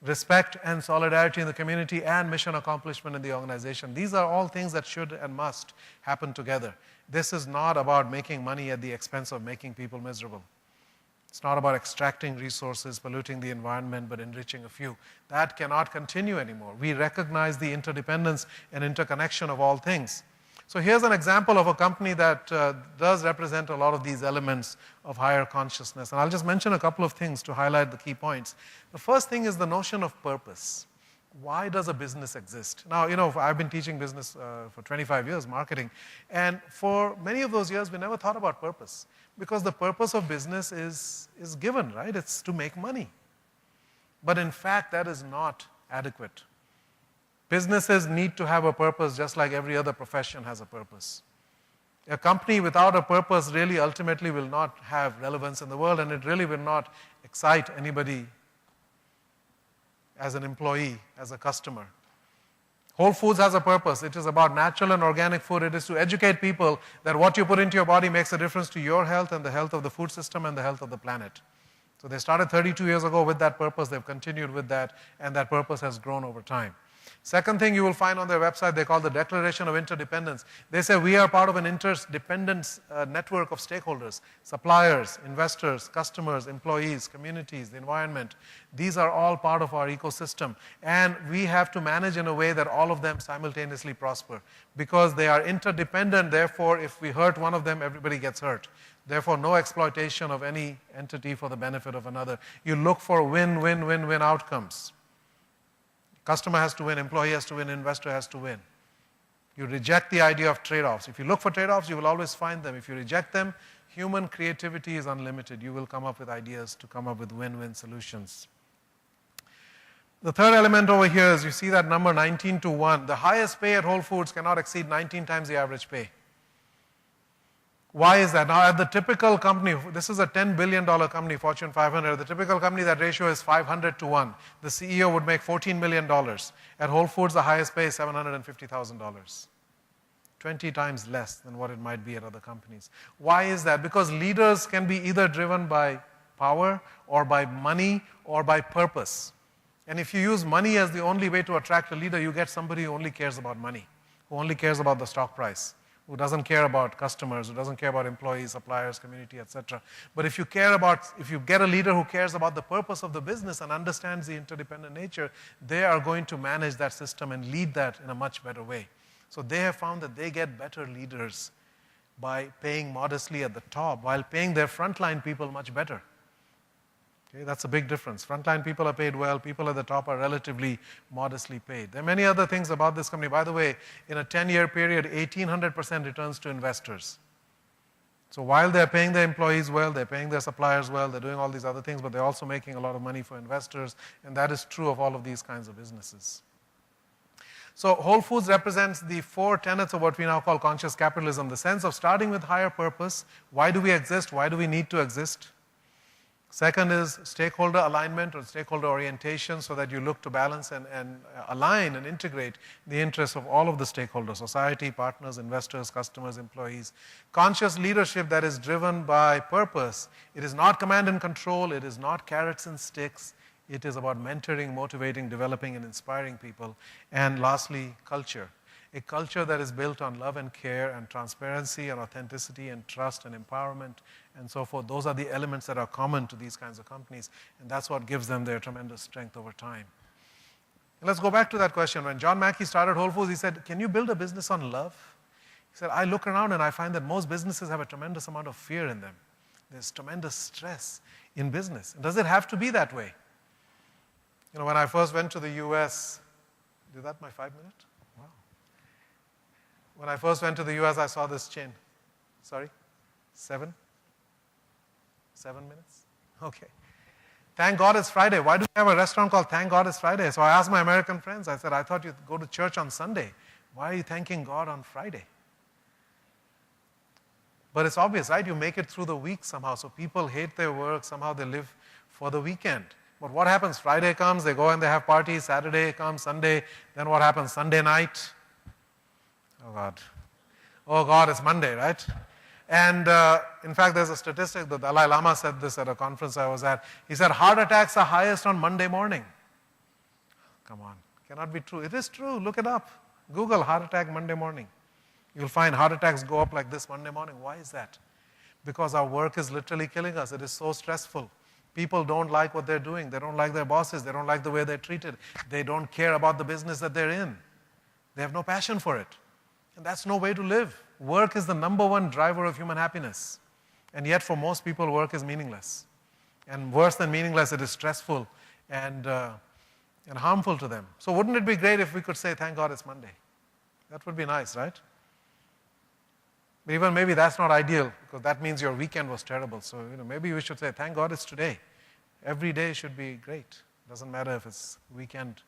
respect and solidarity in the community, and mission accomplishment in the organization. These are all things that should and must happen together. This is not about making money at the expense of making people miserable. It's not about extracting resources, polluting the environment, but enriching a few. That cannot continue anymore. We recognize the interdependence and interconnection of all things. So here's an example of a company that does represent a lot of these elements of higher consciousness. And I'll just mention a couple of things to highlight the key points. The first thing is the notion of purpose. Why does a business exist? Now, I've been teaching business for 25 years, marketing, and for many of those years, we never thought about purpose, because the purpose of business is given, right? It's to make money. But in fact, that is not adequate. Businesses need to have a purpose just like every other profession has a purpose. A company without a purpose really ultimately will not have relevance in the world, and it really will not excite anybody as an employee, as a customer. Whole Foods has a purpose. It is about natural and organic food. It is to educate people that what you put into your body makes a difference to your health and the health of the food system and the health of the planet. So they started 32 years ago with that purpose. They've continued with that, and that purpose has grown over time. Second thing you will find on their website, they call the Declaration of Interdependence. They say we are part of an interdependent network of stakeholders, suppliers, investors, customers, employees, communities, the environment. These are all part of our ecosystem, and we have to manage in a way that all of them simultaneously prosper, because they are interdependent. Therefore, if we hurt one of them, everybody gets hurt. Therefore, no exploitation of any entity for the benefit of another. You look for win-win-win-win outcomes. Customer has to win, employee has to win, investor has to win. You reject the idea of trade-offs. If you look for trade-offs, you will always find them. If you reject them, human creativity is unlimited. You will come up with ideas to come up with win-win solutions. The third element over here is you see that number 19-1. The highest pay at Whole Foods cannot exceed 19 times the average pay. Why is that? Now, at the typical company, this is a $10 billion company, Fortune 500. The typical company, that ratio is 500-1. The CEO would make $14 million. At Whole Foods, the highest pay is $750,000. 20 times less than what it might be at other companies. Why is that? Because leaders can be either driven by power or by money or by purpose. And if you use money as the only way to attract a leader, you get somebody who only cares about money, who only cares about the stock price, who doesn't care about customers, who doesn't care about employees, suppliers, community, etc. But if you get a leader who cares about the purpose of the business and understands the interdependent nature, they are going to manage that system and lead that in a much better way. So they have found that they get better leaders by paying modestly at the top, while paying their frontline people much better. Okay, that's a big difference. Frontline people are paid well, people at the top are relatively modestly paid. There are many other things about this company. By the way, in a 10-year period, 1,800% returns to investors. So while they're paying their employees well, they're paying their suppliers well, they're doing all these other things, but they're also making a lot of money for investors, and that is true of all of these kinds of businesses. So Whole Foods represents the 4 tenets of what we now call conscious capitalism, the sense of starting with higher purpose. Why do we exist? Why do we need to exist? Second is stakeholder alignment or stakeholder orientation, so that you look to balance and align and integrate the interests of all of the stakeholders, society, partners, investors, customers, employees. Conscious leadership that is driven by purpose. It is not command and control. It is not carrots and sticks. It is about mentoring, motivating, developing, and inspiring people. And lastly, culture. A culture that is built on love and care and transparency and authenticity and trust and empowerment and so forth. Those are the elements that are common to these kinds of companies, and that's what gives them their tremendous strength over time. And let's go back to that question. When John Mackey started Whole Foods, he said, can you build a business on love? He said, I look around and I find that most businesses have a tremendous amount of fear in them. There's tremendous stress in business. And does it have to be that way? When I first went to the US, did that my 5 minutes? Wow. When I first went to the US, I saw this chain. Sorry? 7? 7 minutes? Okay. Thank God it's Friday. Why do we have a restaurant called Thank God It's Friday? So I asked my American friends, I said, I thought you'd go to church on Sunday. Why are you thanking God on Friday? But it's obvious, right? You make it through the week somehow. So people hate their work. Somehow they live for the weekend. But what happens? Friday comes, they go and they have parties. Saturday comes, Sunday. Then what happens? Sunday night. Oh, God. Oh, God, it's Monday, right? And in fact, there's a statistic, the Dalai Lama said this at a conference I was at. He said, heart attacks are highest on Monday morning. Come on, cannot be true. It is true, look it up. Google heart attack Monday morning. You'll find heart attacks go up like this Monday morning. Why is that? Because our work is literally killing us. It is so stressful. People don't like what they're doing. They don't like their bosses. They don't like the way they're treated. They don't care about the business that they're in. They have no passion for it. And that's no way to live. Work is the number one driver of human happiness. And yet for most people, work is meaningless. And worse than meaningless, it is stressful and harmful to them. So wouldn't it be great if we could say, thank God it's Monday? That would be nice, right? But even maybe that's not ideal, because that means your weekend was terrible. So maybe we should say, thank God it's today. Every day should be great. Doesn't matter if it's weekend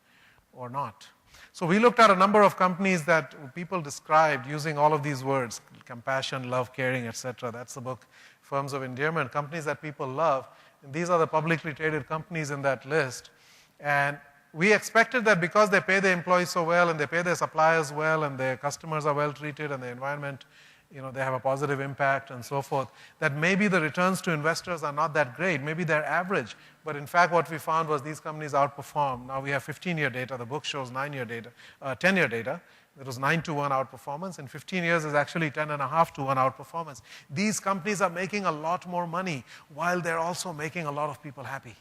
or not. So we looked at a number of companies that people described using all of these words, compassion, love, caring, etc. That's the book, Firms of Endearment, companies that people love. And these are the publicly traded companies in that list. And we expected that because they pay their employees so well and they pay their suppliers well and their customers are well treated and the environment, they have a positive impact and so forth, that maybe the returns to investors are not that great. Maybe they're average. But in fact, what we found was these companies outperform. Now we have 15-year data. The book shows 10-year data. It was 9-to-1 outperformance. In 15 years, it's actually 10.5-to-1 outperformance. These companies are making a lot more money while they're also making a lot of people happy.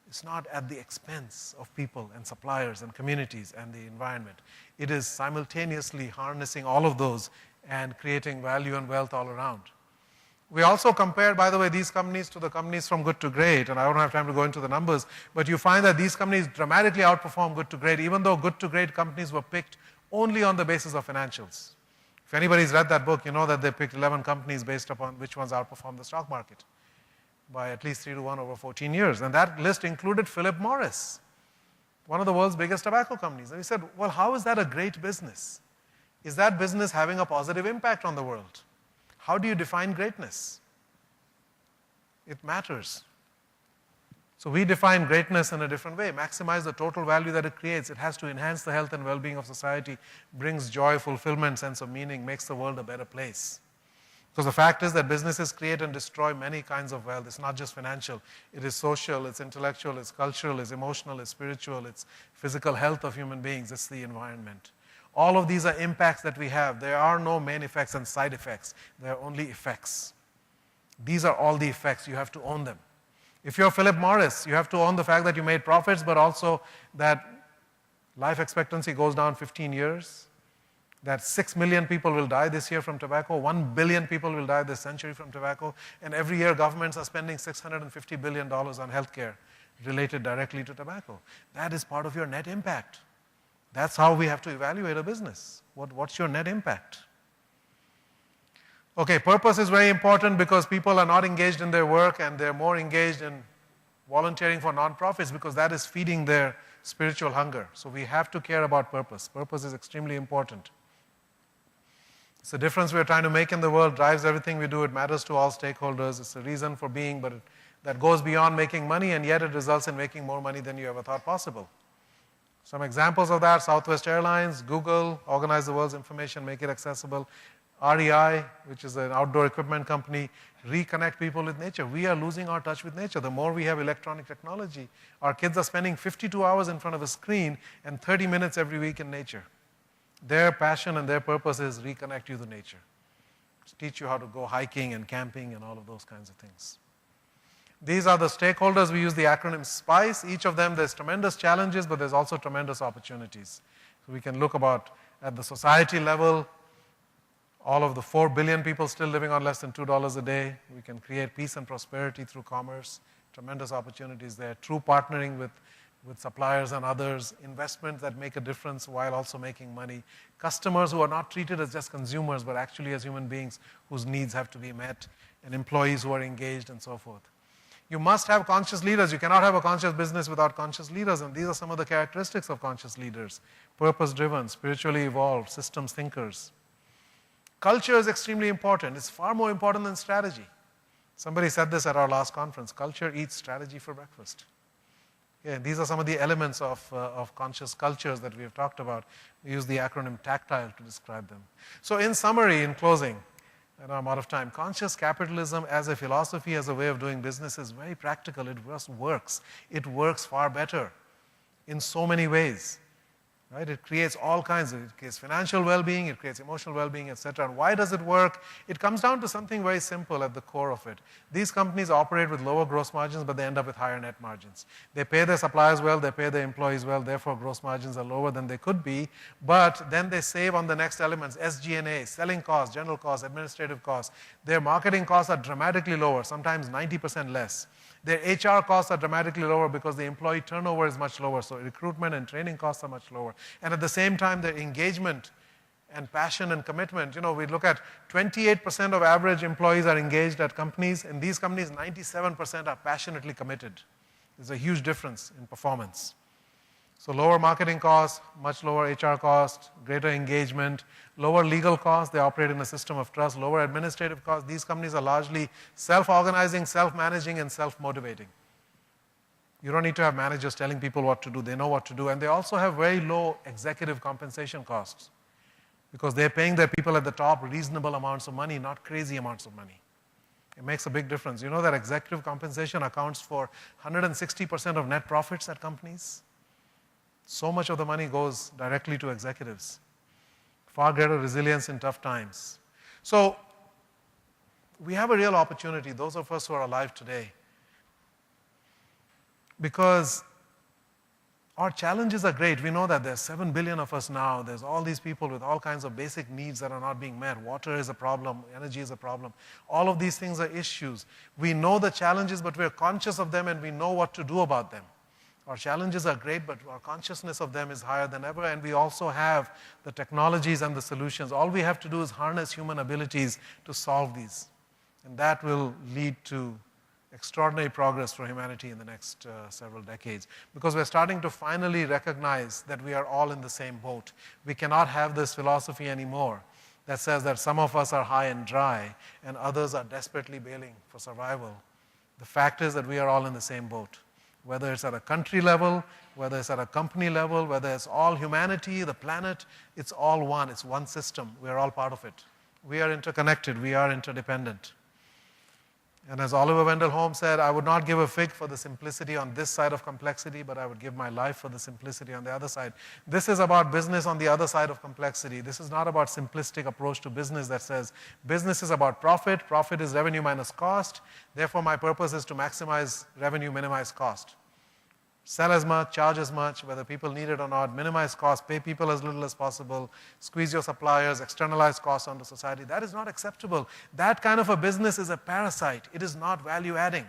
It's not at the expense of people and suppliers and communities and the environment. It is simultaneously harnessing all of those and creating value and wealth all around. We also compared, by the way, these companies to the companies from good to great, and I don't have time to go into the numbers, but you find that these companies dramatically outperform good to great, even though good to great companies were picked only on the basis of financials. If anybody's read that book, you know that they picked 11 companies based upon which ones outperformed the stock market by at least 3-to-1 over 14 years. And that list included Philip Morris, one of the world's biggest tobacco companies. And we said, well, how is that a great business? Is that business having a positive impact on the world? How do you define greatness? It matters. So we define greatness in a different way. Maximize the total value that it creates. It has to enhance the health and well-being of society, brings joy, fulfillment, sense of meaning, makes the world a better place. Because the fact is that businesses create and destroy many kinds of wealth. It's not just financial. It is social, it's intellectual, it's cultural, it's emotional, it's spiritual, it's physical health of human beings, it's the environment. All of these are impacts that we have. There are no main effects and side effects. There are only effects. These are all the effects. You have to own them. If you're Philip Morris, you have to own the fact that you made profits, but also that life expectancy goes down 15 years. That 6 million people will die this year from tobacco, 1 billion people will die this century from tobacco, and every year governments are spending $650 billion on healthcare related directly to tobacco. That is part of your net impact. That's how we have to evaluate a business. What's your net impact? Okay, purpose is very important because people are not engaged in their work and they're more engaged in volunteering for nonprofits because that is feeding their spiritual hunger. So we have to care about purpose. Purpose is extremely important. It's the difference we're trying to make in the world, drives everything we do. It matters to all stakeholders. It's a reason for being, but that goes beyond making money, and yet it results in making more money than you ever thought possible. Some examples of that: Southwest Airlines, Google, organize the world's information, make it accessible. REI, which is an outdoor equipment company, reconnect people with nature. We are losing our touch with nature. The more we have electronic technology, our kids are spending 52 hours in front of a screen and 30 minutes every week in nature. Their passion and their purpose is reconnect you to nature. Teach you how to go hiking and camping and all of those kinds of things. These are the stakeholders. We use the acronym SPICE. Each of them, there's tremendous challenges, but there's also tremendous opportunities. So we can look at the society level, all of the 4 billion people still living on less than $2 a day. We can create peace and prosperity through commerce. Tremendous opportunities there. True partnering with with suppliers and others, investments that make a difference while also making money, customers who are not treated as just consumers but actually as human beings whose needs have to be met, and employees who are engaged and so forth. You must have conscious leaders. You cannot have a conscious business without conscious leaders, and these are some of the characteristics of conscious leaders: purpose-driven, spiritually evolved, systems thinkers. Culture is extremely important. It's far more important than strategy. Somebody said this at our last conference: culture eats strategy for breakfast. Yeah, these are some of the elements of conscious cultures that we have talked about. We use the acronym TACTILE to describe them. So in summary, in closing, I know I'm out of time, conscious capitalism as a philosophy, as a way of doing business is very practical. It just works. It works far better in so many ways. Right? It creates all kinds of, it creates financial well-being, it creates emotional well-being, etc. And why does it work? It comes down to something very simple at the core of it. These companies operate with lower gross margins, but they end up with higher net margins. They pay their suppliers well, they pay their employees well, therefore gross margins are lower than they could be, but then they save on the next elements: SG&A, selling costs, general costs, administrative costs. Their marketing costs are dramatically lower, sometimes 90% less. Their HR costs are dramatically lower because the employee turnover is much lower, so recruitment and training costs are much lower. And at the same time, their engagement and passion and commitment, we look at 28% of average employees are engaged at companies. In these companies, 97% are passionately committed. There's a huge difference in performance. So lower marketing costs, much lower HR costs, greater engagement, lower legal costs. They operate in a system of trust, lower administrative costs. These companies are largely self-organizing, self-managing, and self-motivating. You don't need to have managers telling people what to do. They know what to do. And they also have very low executive compensation costs because they're paying their people at the top reasonable amounts of money, not crazy amounts of money. It makes a big difference. You know that executive compensation accounts for 160% of net profits at companies? So much of the money goes directly to executives. Far greater resilience in tough times. So we have a real opportunity, those of us who are alive today, because our challenges are great. We know that there's 7 billion of us now. There's all these people with all kinds of basic needs that are not being met. Water is a problem. Energy is a problem. All of these things are issues. We know the challenges, but we're conscious of them and we know what to do about them. Our challenges are great, but our consciousness of them is higher than ever, and we also have the technologies and the solutions. All we have to do is harness human abilities to solve these. And that will lead to extraordinary progress for humanity in the next several decades, because we're starting to finally recognize that we are all in the same boat. We cannot have this philosophy anymore that says that some of us are high and dry and others are desperately bailing for survival. The fact is that we are all in the same boat. Whether it's at a country level, whether it's at a company level, whether it's all humanity, the planet, it's all one. It's one system. We're all part of it. We are interconnected. We are interdependent. And as Oliver Wendell Holmes said, I would not give a fig for the simplicity on this side of complexity, but I would give my life for the simplicity on the other side. This is about business on the other side of complexity. This is not about simplistic approach to business that says business is about profit. Profit is revenue minus cost. Therefore, my purpose is to maximize revenue, minimize cost. Sell as much, charge as much, whether people need it or not, minimize cost, pay people as little as possible, squeeze your suppliers, externalize costs onto society. That is not acceptable. That kind of a business is a parasite. It is not value-adding.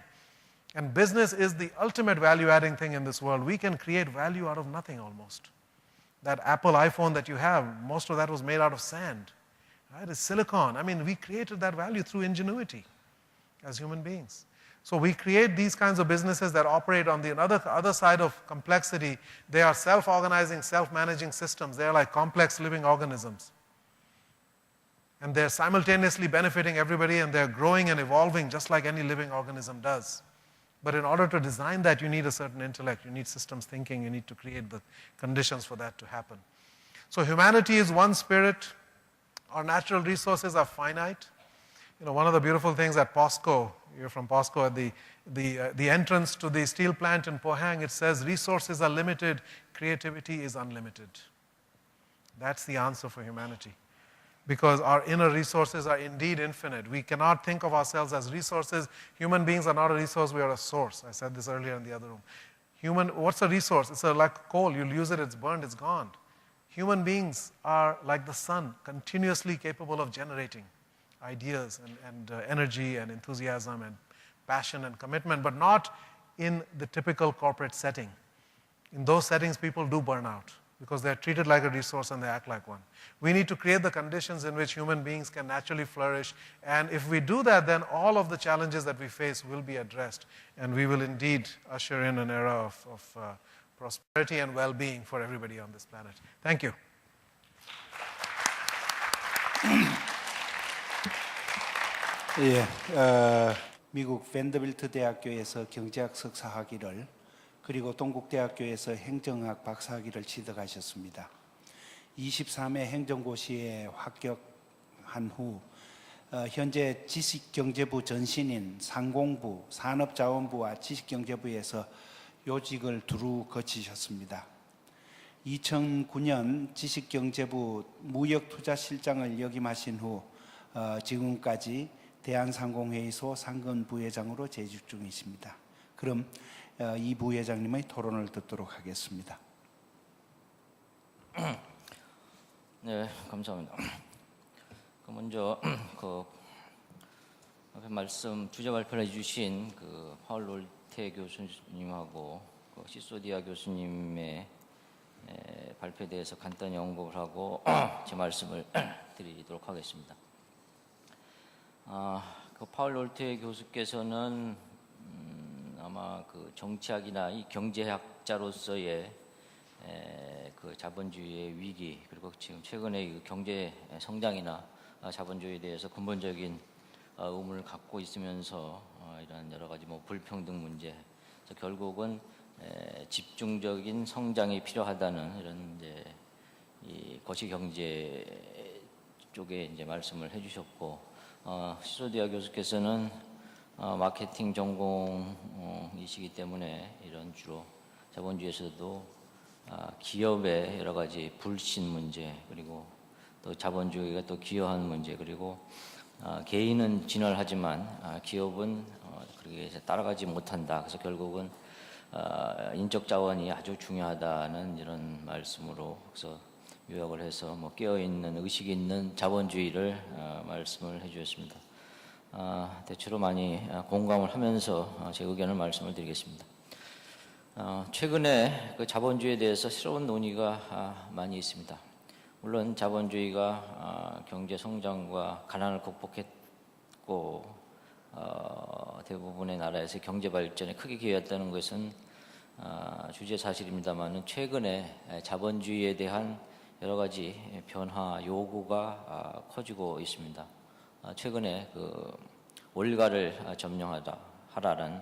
And business is the ultimate value-adding thing in this world. We can create value out of nothing almost. That Apple iPhone that you have, most of that was made out of sand. Right? It's silicon. I mean, we created that value through ingenuity as human beings. So we create these kinds of businesses that operate on the other side of complexity. They are self-organizing, self-managing systems. They are like complex living organisms. And they're simultaneously benefiting everybody, and they're growing and evolving just like any living organism does. But in order to design that, you need a certain intellect. You need systems thinking. You need to create the conditions for that to happen. So humanity is one spirit. Our natural resources are finite. One of the beautiful things at POSCO, you're from POSCO, at the entrance to the steel plant in Pohang, it says resources are limited, creativity is unlimited. That's the answer for humanity. Because our inner resources are indeed infinite. We cannot think of ourselves as resources. Human beings are not a resource, we are a source. I said this earlier in the other room. What's a resource? It's like coal. You'll use it, it's burned, it's gone. Human beings are like the sun, continuously capable of generating ideas and energy and enthusiasm and passion and commitment, but not in the typical corporate setting. in those settings, people do burn out because they're treated like a resource and they act like one. We need to create the conditions in which human beings can naturally flourish. And if we do that, then all of the challenges that we face will be addressed. And we will indeed usher in an era of prosperity and well-being for everybody on this planet. Thank you. 예, 미국 밴더빌트 대학교에서 경제학 석사 학위를 그리고 동국대학교에서 행정학 박사 학위를 취득하셨습니다. 23회 행정고시에 합격한 후 현재 지식경제부 전신인 상공부, 산업자원부와 지식경제부에서 요직을 두루 거치셨습니다. 2009년 지식경제부 무역투자실장을 역임하신 후 지금까지 대한상공회의소 상근부회장으로 재직 중이십니다. 그럼 이 부회장님의 토론을 듣도록 하겠습니다. 네, 감사합니다. 먼저 앞에 주제 발표를 해주신 파울 롤테 교수님하고 시소디아 교수님의 발표에 대해서 간단히 언급을 하고 제 말씀을 드리도록 하겠습니다. 파울 롤테 교수께서는 아마 정치학이나 이 경제학자로서의 자본주의의 위기, 그리고 지금 최근의 경제 성장이나 자본주의에 대해서 근본적인 의문을 갖고 있으면서 이런 여러 가지 불평등 문제, 그래서 결국은 집중적인 성장이 필요하다는 이런 이 거시 경제 쪽에 말씀을 해주셨고, 시소디아 교수께서는 마케팅 전공이시기 때문에 이런 주로 자본주의에서도 기업의 여러 가지 불신 문제, 그리고 또 자본주의가 또 기여하는 문제, 그리고 개인은 진화하지만 기업은 그렇게 따라가지 못한다. 그래서 결국은 인적 자원이 아주 중요하다는 이런 말씀으로, 그래서 요약을 해서 깨어있는 의식 있는 자본주의를 말씀을 해주셨습니다. 대체로 많이 공감을 하면서 제 의견을 말씀을 드리겠습니다. 최근에 자본주의에 대해서 새로운 논의가 많이 있습니다. 물론 자본주의가 경제 성장과 가난을 극복했고 대부분의 나라에서 경제 발전에 크게 기여했다는 것은 주제 사실입니다만, 최근에 자본주의에 대한 여러 가지 변화 요구가 커지고 있습니다. 최근에 월가를 점령하라는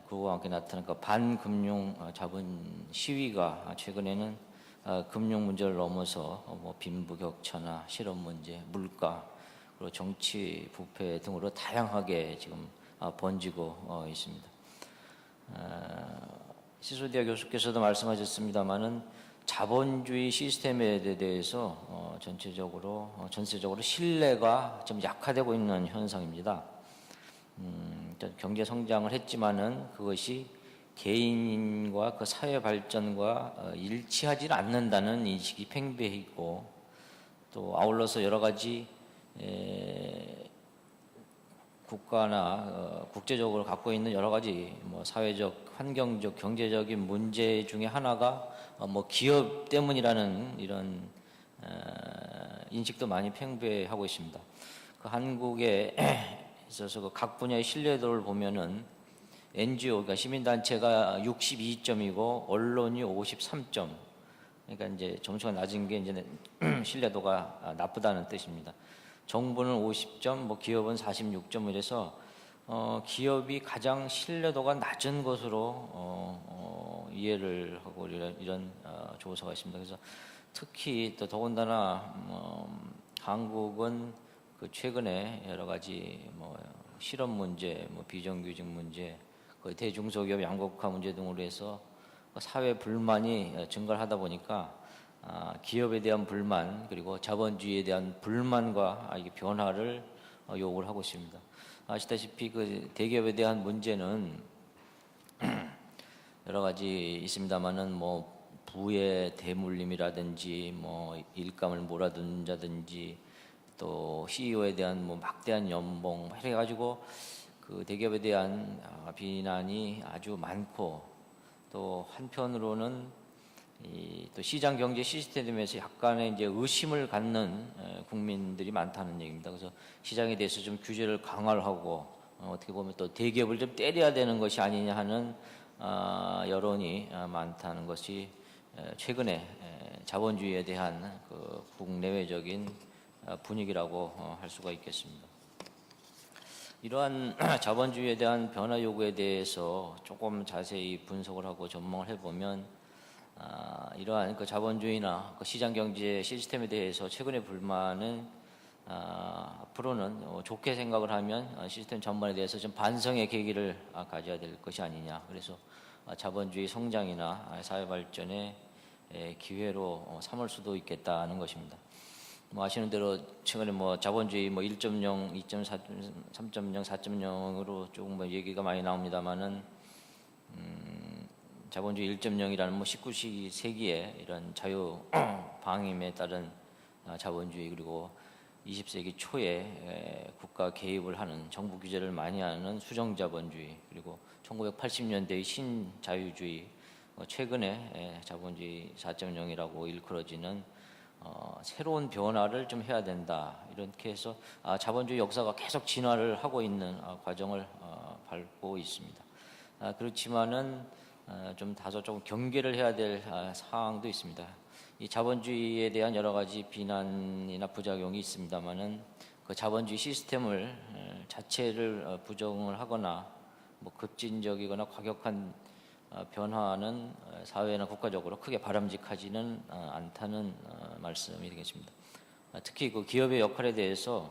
그와 함께 나타난 반금융 자본 시위가 최근에는 금융 문제를 넘어서 빈부격차나 실업 문제, 물가, 그리고 정치 부패 등으로 다양하게 지금 번지고 있습니다. 시소디아 교수께서도 말씀하셨습니다마는 자본주의 시스템에 대해서 전체적으로 신뢰가 좀 약화되고 있는 현상입니다. 경제 성장을 했지만은 그것이 개인과 사회 발전과 일치하지 않는다는 인식이 팽배해 있고, 또 아울러서 여러 가지 국가나 국제적으로 갖고 있는 여러 가지 사회적, 환경적, 경제적인 문제 중에 하나가 기업 때문이라는 이런 인식도 많이 팽배하고 있습니다. 한국에 있어서 각 분야의 신뢰도를 보면은 NGO, 그러니까 시민단체가 62점이고 언론이 53점. 그러니까 이제 점수가 낮은 게 이제 신뢰도가 나쁘다는 뜻입니다. 정부는 50점, 기업은 46점 이래서 기업이 가장 신뢰도가 낮은 것으로 이해를 하고 이런 조사가 있습니다. 그래서 특히 또 더군다나 한국은 최근에 여러 가지 실업 문제, 비정규직 문제, 대중소기업 양극화 문제 등으로 해서 사회 불만이 증가를 하다 보니까 기업에 대한 불만, 그리고 자본주의에 대한 불만과 변화를 요구를 하고 있습니다. 아시다시피 대기업에 대한 문제는 여러 가지 있습니다만은 부의 대물림이라든지 일감을 몰아든다든지 또 CEO에 대한 막대한 연봉 이래가지고 대기업에 대한 비난이 아주 많고, 또 한편으로는 또 시장 경제 시스템에서 약간의 이제 의심을 갖는 국민들이 많다는 얘기입니다. 그래서 시장에 대해서 좀 규제를 강화를 하고 어떻게 보면 또 대기업을 좀 때려야 되는 것이 아니냐 하는 여론이 많다는 것이 최근에 자본주의에 대한 그 국내외적인 분위기라고 할 수가 있겠습니다. 이러한 자본주의에 대한 변화 요구에 대해서 조금 자세히 분석을 하고 전망을 해보면 이러한 그 자본주의나 그 시장 경제 시스템에 대해서 최근의 불만은 앞으로는 좋게 생각을 하면 시스템 전반에 대해서 좀 반성의 계기를 가져야 될 것이 아니냐. 그래서 자본주의 성장이나 사회 발전의 기회로 삼을 수도 있겠다는 것입니다. 뭐 아시는 대로 최근에 뭐 자본주의 뭐 1.0, 2.4, 3.0, 4.0으로 조금 뭐 얘기가 많이 나옵니다만은 자본주의 1.0이라는 뭐 19세기에 이런 자유 방임에 따른 자본주의 그리고 20세기 초에 국가 개입을 하는 정부 규제를 많이 하는 수정자본주의 그리고 1980년대의 신자유주의 최근에 자본주의 4.0이라고 일컬어지는 새로운 변화를 좀 해야 된다 이렇게 해서 자본주의 역사가 계속 진화를 하고 있는 과정을 밟고 있습니다. 그렇지만은 좀 다소 조금 경계를 해야 될 사항도 있습니다. 이 자본주의에 대한 여러 가지 비난이나 부작용이 있습니다만은 그 자본주의 시스템을 자체를 부정을 하거나 뭐 급진적이거나 과격한 변화는 사회나 국가적으로 크게 바람직하지는 않다는 말씀이 되겠습니다. 특히 그 기업의 역할에 대해서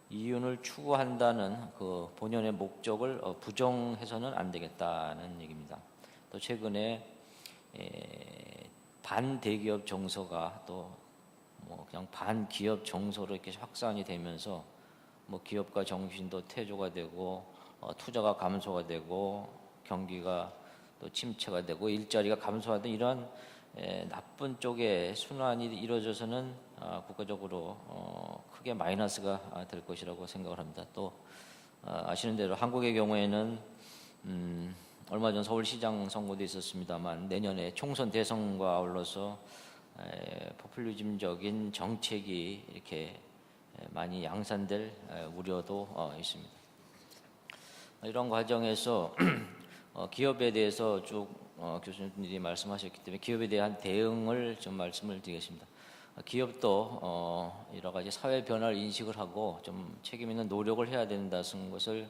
이윤을 추구한다는 그 본연의 목적을 부정해서는 안 되겠다는 얘기입니다. 또 최근에 반대기업 정서가 또 뭐 그냥 반기업 정서로 이렇게 확산이 되면서 뭐 기업가 정신도 퇴조가 되고 투자가 감소가 되고 경기가 또 침체가 되고 일자리가 감소하던 이런 나쁜 쪽의 순환이 이루어져서는 국가적으로 크게 마이너스가 될 것이라고 생각을 합니다. 또 아시는 대로 한국의 경우에는 얼마 전 서울시장 선거도 있었습니다만 내년에 총선 대선과 아울러서 포퓰리즘적인 정책이 이렇게 많이 양산될 우려도 있습니다. 이런 과정에서 기업에 대해서 쭉 교수님들이 말씀하셨기 때문에 기업에 대한 대응을 좀 말씀을 드리겠습니다. 기업도 여러 가지 사회 변화를 인식을 하고 좀 책임 있는 노력을 해야 된다는 것을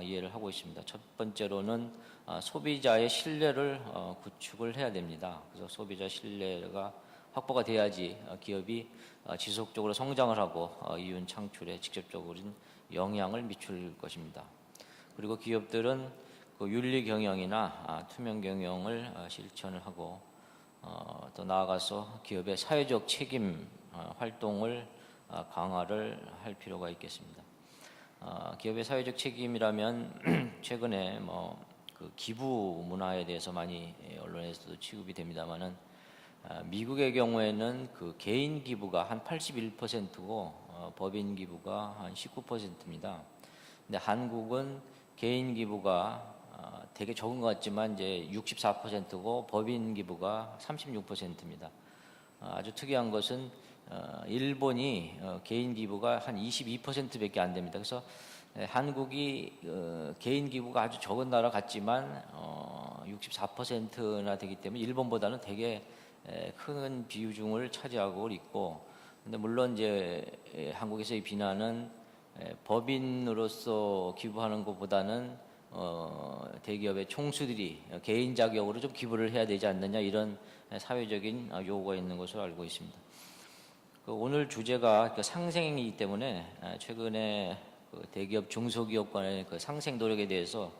이해를 하고 있습니다. 첫 번째로는 소비자의 신뢰를 구축을 해야 됩니다. 그래서 소비자 신뢰가 확보가 돼야지 기업이 지속적으로 성장을 하고 이윤 창출에 직접적인 영향을 미칠 것입니다. 그리고 기업들은 그 윤리 경영이나 투명 경영을 실천을 하고 또 나아가서 기업의 사회적 책임 활동을 강화를 할 필요가 있겠습니다. 기업의 사회적 책임이라면 최근에 뭐 그 기부 문화에 대해서 많이 언론에서도 취급이 됩니다만은 미국의 경우에는 그 개인 기부가 한 81%고 법인 기부가 한 19%입니다. 근데 한국은 개인 기부가 되게 적은 것 같지만 이제 64%고 법인 기부가 36%입니다. 아주 특이한 것은 일본이 개인 기부가 한 22%밖에 안 됩니다. 그래서 한국이 개인 기부가 아주 적은 나라 같지만 64%나 되기 때문에 일본보다는 되게 큰 비중을 차지하고 있고, 근데 물론 이제 한국에서의 비난은 법인으로서 기부하는 것보다는 대기업의 총수들이 개인 자격으로 좀 기부를 해야 되지 않느냐 이런 사회적인 요구가 있는 것으로 알고 있습니다. 오늘 주제가 상생이기 때문에 최근에 대기업 중소기업 간의 상생 노력에 대해서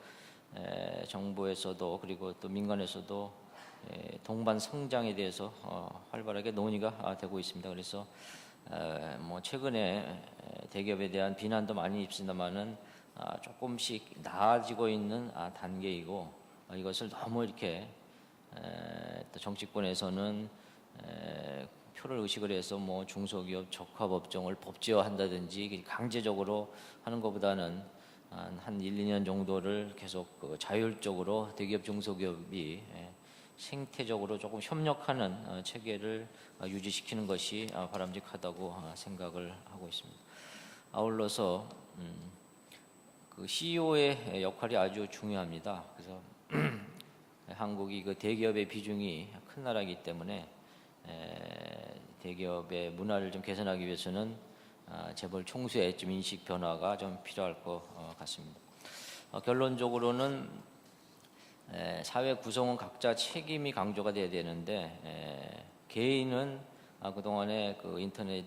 정부에서도 그리고 또 민간에서도 동반 성장에 대해서 활발하게 논의가 되고 있습니다. 그래서 뭐 최근에 대기업에 대한 비난도 많이 있습니다만은 조금씩 나아지고 있는 단계이고, 이것을 너무 이렇게 또 정치권에서는 표를 의식을 해서 뭐 중소기업 적합업종을 법제화한다든지 강제적으로 하는 것보다는 한 1, 2년 정도를 계속 자율적으로 대기업 중소기업이 생태적으로 조금 협력하는 체계를 유지시키는 것이 바람직하다고 생각을 하고 있습니다. 아울러서 그 CEO의 역할이 아주 중요합니다. 그래서 한국이 그 대기업의 비중이 큰 나라이기 때문에 대기업의 문화를 좀 개선하기 위해서는 재벌 총수의 좀 인식 변화가 좀 필요할 것 같습니다. 결론적으로는 사회 구성원 각자 책임이 강조가 돼야 되는데 개인은 그동안에 그 인터넷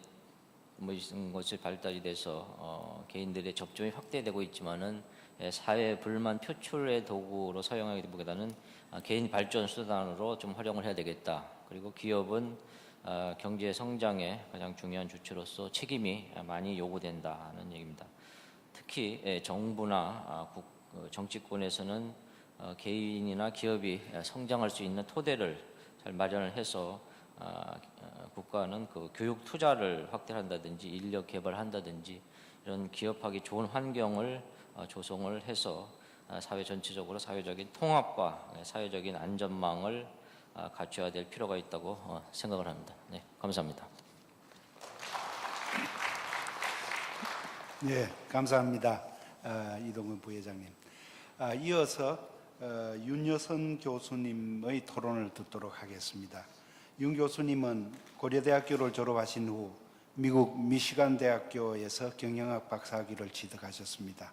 뭐 이런 것이 발달이 돼서 개인들의 접점이 확대되고 있지만은 사회 불만 표출의 도구로 사용하기보다는 개인 발전 수단으로 좀 활용을 해야 되겠다. 그리고 기업은 경제 성장의 가장 중요한 주체로서 책임이 많이 요구된다는 얘기입니다. 특히 정부나 정치권에서는 개인이나 기업이 성장할 수 있는 토대를 잘 마련을 해서 국가는 그 교육 투자를 확대한다든지 인력 개발한다든지 이런 기업하기 좋은 환경을 조성을 해서 사회 전체적으로 사회적인 통합과 사회적인 안전망을 갖춰야 될 필요가 있다고 생각을 합니다. 네, 감사합니다. 네, 감사합니다. 이동근 부회장님. 이어서 윤여선 교수님의 토론을 듣도록 하겠습니다. 윤 교수님은 고려대학교를 졸업하신 후 미국 미시간 대학교에서 경영학 박사학위를 취득하셨습니다.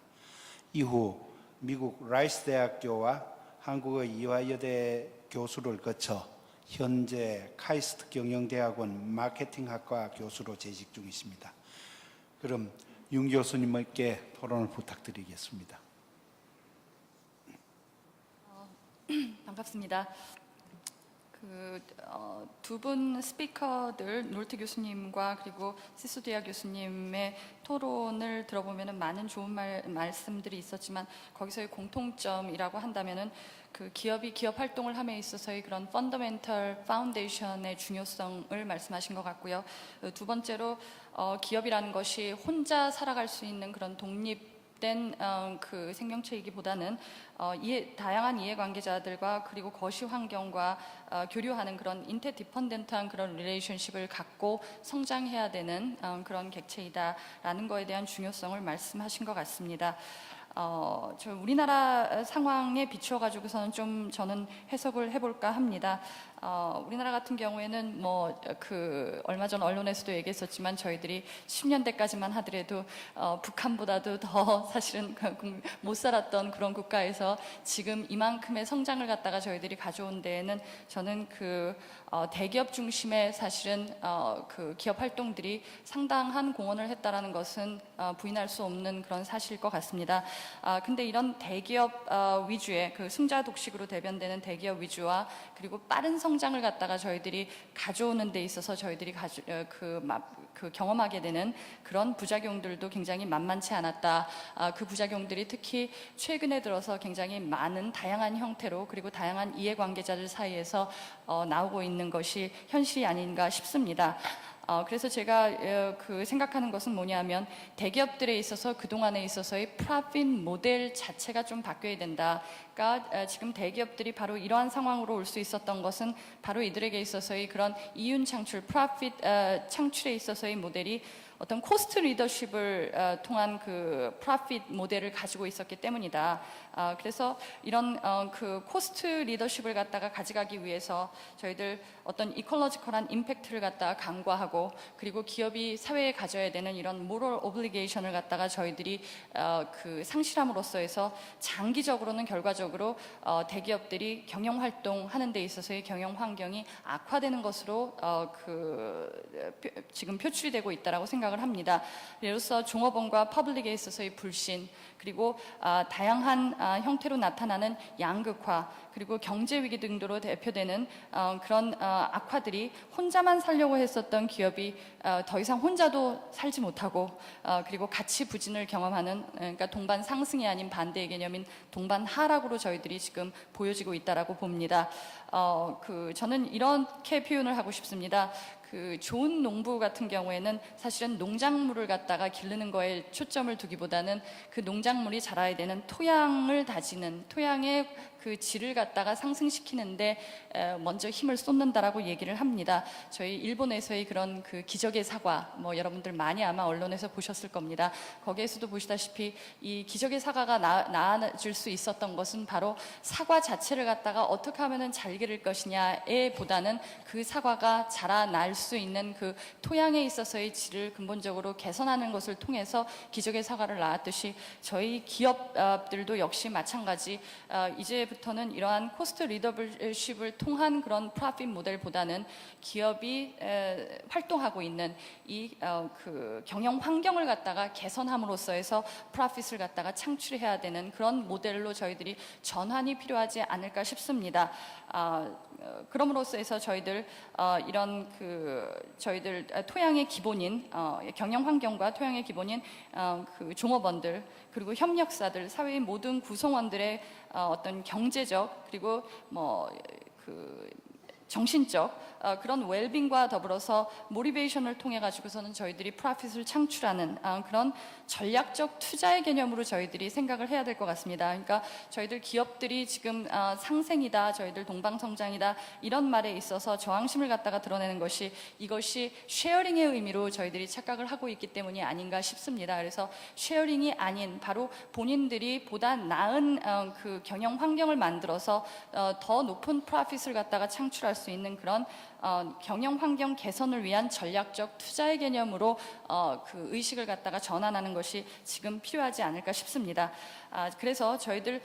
이후 미국 라이스 대학교와 한국의 이화여대 교수를 거쳐 현재 카이스트 경영대학원 마케팅학과 교수로 재직 중이십니다. 그럼 윤 교수님께 토론을 부탁드리겠습니다. 반갑습니다. 두 분 스피커들 놀트 교수님과 그리고 시수디아 교수님의 토론을 들어보면 많은 좋은 말씀들이 있었지만 거기서의 공통점이라고 한다면은 그 기업이 기업 활동을 함에 있어서의 그런 펀더멘털 파운데이션의 중요성을 말씀하신 것 같고요. 두 번째로 기업이라는 것이 혼자 살아갈 수 있는 그런 독립된 그 생명체이기보다는 다양한 이해관계자들과 그리고 거시 환경과 교류하는 그런 인터디펀던트한 그런 릴레이션십을 갖고 성장해야 되는 그런 객체이다라는 거에 대한 중요성을 말씀하신 것 같습니다. 저 우리나라 상황에 비추어 가지고서는 좀 저는 해석을 해볼까 합니다. 우리나라 같은 경우에는 얼마 전 언론에서도 얘기했었지만 저희들이 10년대까지만 하더라도 북한보다도 더 사실은 못 살았던 그런 국가에서 지금 이만큼의 성장을 갖다가 저희들이 가져온 데에는 저는 대기업 중심의 사실은 그 기업 활동들이 상당한 공헌을 했다라는 것은 부인할 수 없는 그런 사실일 것 같습니다. 근데 이런 대기업 위주의 그 승자 독식으로 대변되는 대기업 위주와 그리고 빠른 성장을 갖다가 저희들이 가져오는 데 있어서 저희들이 경험하게 되는 그런 부작용들도 굉장히 만만치 않았다. 그 부작용들이 특히 최근에 들어서 굉장히 많은 다양한 형태로 그리고 다양한 이해관계자들 사이에서 나오고 있는 것이 현실이 아닌가 싶습니다. 그래서 제가 생각하는 것은 뭐냐면 대기업들에 있어서 그동안에 있어서의 프로핏 모델 자체가 좀 바뀌어야 된다. 그러니까 지금 대기업들이 바로 이러한 상황으로 올 수 있었던 것은 바로 이들에게 있어서의 그런 이윤 창출, 프로핏 창출에 있어서의 모델이 어떤 코스트 리더십을 통한 그 프로핏 모델을 가지고 있었기 때문이다. 그래서 이런 그 코스트 리더십을 갖다가 가져가기 위해서 저희들 어떤 이콜로지컬한 임팩트를 갖다가 강구하고 그리고 기업이 사회에 가져야 되는 이런 모럴 오블리게이션을 갖다가 저희들이 그 상실함으로써 해서 장기적으로는 결과적으로 대기업들이 경영 활동하는 데 있어서의 경영 환경이 악화되는 것으로 지금 표출이 되고 있다라고 생각을 합니다. 예로서 종업원과 퍼블릭에 있어서의 불신 그리고 다양한 형태로 나타나는 양극화 그리고 경제 위기 등으로 대표되는 그런 악화들이 혼자만 살려고 했었던 기업이 더 이상 혼자도 살지 못하고 그리고 가치 부진을 경험하는 그러니까 동반 상승이 아닌 반대의 개념인 동반 하락으로 저희들이 지금 보여지고 있다라고 봅니다. 저는 이렇게 표현을 하고 싶습니다. 그 좋은 농부 같은 경우에는 사실은 농작물을 갖다가 기르는 거에 초점을 두기보다는 그 농작물이 자라야 되는 토양을 다지는 토양의 그 질을 갖다가 상승시키는데 먼저 힘을 쏟는다라고 얘기를 합니다. 저희 일본에서의 그런 그 기적의 사과, 뭐 여러분들 많이 아마 언론에서 보셨을 겁니다. 거기에서도 보시다시피 이 기적의 사과가 나아질 수 있었던 것은 바로 사과 자체를 갖다가 어떻게 하면은 잘 기를 것이냐에 보다는 그 사과가 자라날 수 있는 그 토양에 있어서의 질을 근본적으로 개선하는 것을 통해서 기적의 사과를 낳았듯이 저희 기업들도 역시 마찬가지 이제부터는 이러한 코스트 리더십을 통한 그런 프로핏 모델보다는 기업이 활동하고 있는 이 그 경영 환경을 갖다가 개선함으로써 해서 프로핏을 갖다가 창출해야 되는 그런 모델로 저희들이 전환이 필요하지 않을까 싶습니다. 그럼으로써 해서 저희들 이런 저희들 토양의 기본인 경영 환경과 토양의 기본인 그 종업원들 그리고 협력사들 사회의 모든 구성원들의 어떤 경제적 그리고 정신적 그런 웰빙과 더불어서 모티베이션을 통해 가지고서는 저희들이 프로핏을 창출하는 그런 전략적 투자의 개념으로 저희들이 생각을 해야 될 것 같습니다. 그러니까 저희들 기업들이 지금 상생이다, 저희들 동방성장이다 이런 말에 있어서 저항심을 갖다가 드러내는 것이 이것이 쉐어링의 의미로 저희들이 착각을 하고 있기 때문이 아닌가 싶습니다. 그래서 쉐어링이 아닌 바로 본인들이 보다 나은 그 경영 환경을 만들어서 더 높은 프로핏을 갖다가 창출할 수 있는 그런 경영 환경 개선을 위한 전략적 투자의 개념으로 그 의식을 갖다가 전환하는 것이 지금 필요하지 않을까 싶습니다. 그래서 저희들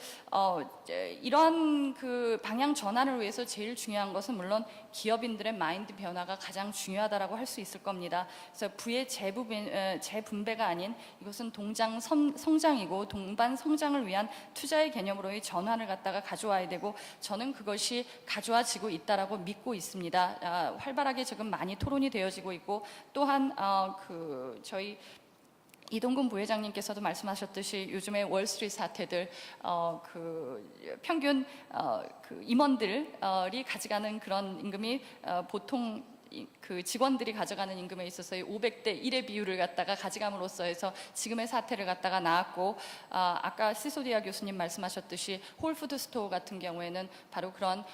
이러한 그 방향 전환을 위해서 제일 중요한 것은 물론 기업인들의 마인드 변화가 가장 중요하다라고 할 수 있을 겁니다. 그래서 부의 재분배가 아닌 이것은 동장 성장이고 동반 성장을 위한 투자의 개념으로의 전환을 갖다가 가져와야 되고 저는 그것이 가져와지고 있다라고 믿고 있습니다. 활발하게 지금 많이 토론이 되어지고 있고 또한 저희 이동근 부회장님께서도 말씀하셨듯이 요즘에 월스트리트 사태들 평균 그 임원들이 가져가는 그런 임금이 보통 그 직원들이 가져가는 임금에 있어서의 500대 1의 비율을 갖다가 가져감으로써 해서 지금의 사태를 갖다가 나왔고 아까 시소디아 교수님 말씀하셨듯이 홀푸드 스토어 같은 경우에는 바로 그런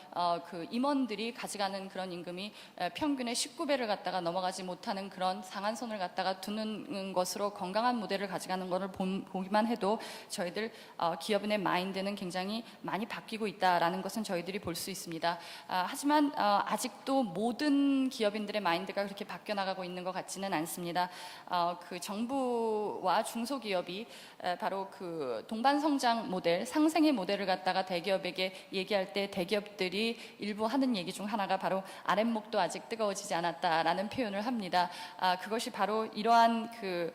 그 임원들이 가져가는 그런 임금이 평균의 19배를 갖다가 넘어가지 못하는 그런 상한선을 갖다가 두는 것으로 건강한 모델을 가져가는 것을 보기만 해도 저희들 기업인의 마인드는 굉장히 많이 바뀌고 있다라는 것은 저희들이 볼 수 있습니다. 하지만 아직도 모든 기업인들의 마인드가 그렇게 바뀌어 나가고 있는 것 같지는 않습니다. 그 정부와 중소기업이 바로 그 동반성장 모델, 상생의 모델을 갖다가 대기업에게 얘기할 때 대기업들이 일부 하는 얘기 중 하나가 바로 아랫목도 아직 뜨거워지지 않았다라는 표현을 합니다. 그것이 바로 이러한 그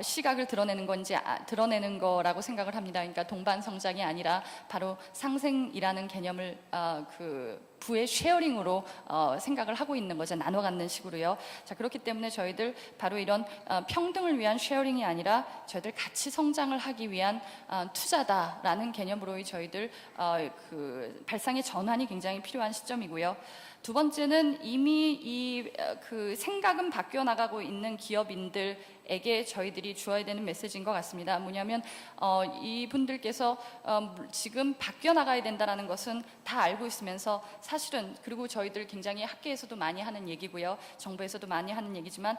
시각을 드러내는 거라고 생각을 합니다. 그러니까 동반 성장이 아니라 바로 상생이라는 개념을 그 부의 쉐어링으로 생각을 하고 있는 거죠. 나눠 갖는 식으로요. 자, 그렇기 때문에 저희들 바로 이런 평등을 위한 쉐어링이 아니라 저희들 같이 성장을 하기 위한 투자다라는 개념으로의 저희들 그 발상의 전환이 굉장히 필요한 시점이고요. 두 번째는 이미 그 생각은 바뀌어 나가고 있는 기업인들에게 저희들이 주어야 되는 메시지인 것 같습니다. 뭐냐면 이분들께서 지금 바뀌어 나가야 된다는 것은 다 알고 있으면서 사실은 그리고 저희들 굉장히 학계에서도 많이 하는 얘기고요. 정부에서도 많이 하는 얘기지만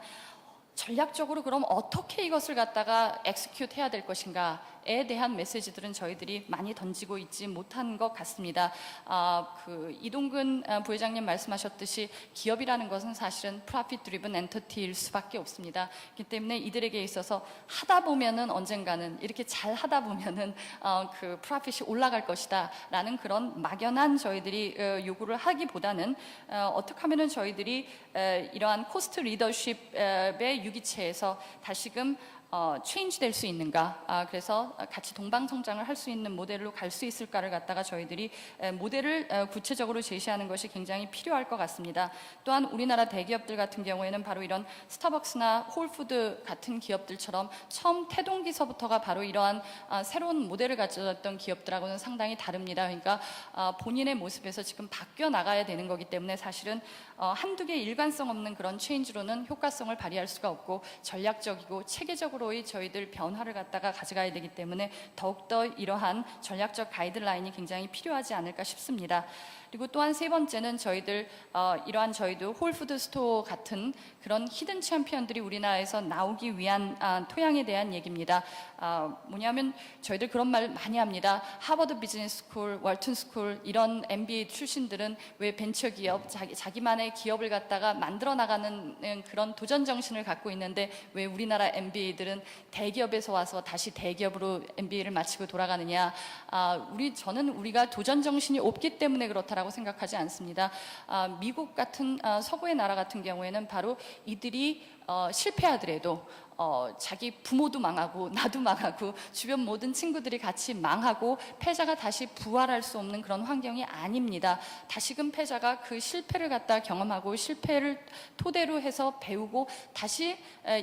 전략적으로 그럼 어떻게 이것을 갖다가 엑스큐트 해야 될 것인가에 대한 메시지들은 저희들이 많이 던지고 있지 못한 것 같습니다. 그 이동근 부회장님 말씀하셨듯이 기업이라는 것은 사실은 profit driven entity일 수밖에 없습니다. 그렇기 때문에 이들에게 있어서 하다 보면은 언젠가는 이렇게 잘 하다 보면은 그 profit이 올라갈 것이다라는 그런 막연한 저희들이 요구를 하기보다는 어떻게 하면은 저희들이 이러한 코스트 리더십의 유기체에서 다시금 체인지 될 수 있는가, 그래서 같이 동방 성장을 할 수 있는 모델로 갈 수 있을까를 갖다가 저희들이 모델을 구체적으로 제시하는 것이 굉장히 필요할 것 같습니다. 또한 우리나라 대기업들 같은 경우에는 바로 이런 스타벅스나 홀푸드 같은 기업들처럼 처음 태동기서부터가 바로 이러한 새로운 모델을 가졌던 기업들하고는 상당히 다릅니다. 그러니까 본인의 모습에서 지금 바뀌어 나가야 되는 거기 때문에 사실은 한두 개 일관성 없는 그런 체인지로는 효과성을 발휘할 수가 없고, 전략적이고 체계적으로의 저희들 변화를 갖다가 가져가야 되기 때문에 더욱더 이러한 전략적 가이드라인이 굉장히 필요하지 않을까 싶습니다. 그리고 또한 세 번째는 저희들 이러한 저희도 홀푸드 스토어 같은 그런 히든 챔피언들이 우리나라에서 나오기 위한 토양에 대한 얘기입니다. 뭐냐면 저희들 그런 말 많이 합니다. 하버드 비즈니스 스쿨, 월튼 스쿨 이런 MBA 출신들은 왜 벤처 기업, 자기만의 기업을 갖다가 만들어 나가는 그런 도전 정신을 갖고 있는데 왜 우리나라 MBA들은 대기업에서 와서 다시 대기업으로 MBA를 마치고 돌아가느냐. 저는 우리가 도전 정신이 없기 때문에 그렇다라고 생각하지 않습니다. 미국 같은 서구의 나라 같은 경우에는 바로 이들이 실패하더라도 자기 부모도 망하고 나도 망하고 주변 모든 친구들이 같이 망하고 패자가 다시 부활할 수 없는 그런 환경이 아닙니다. 다시금 패자가 그 실패를 갖다 경험하고 실패를 토대로 해서 배우고 다시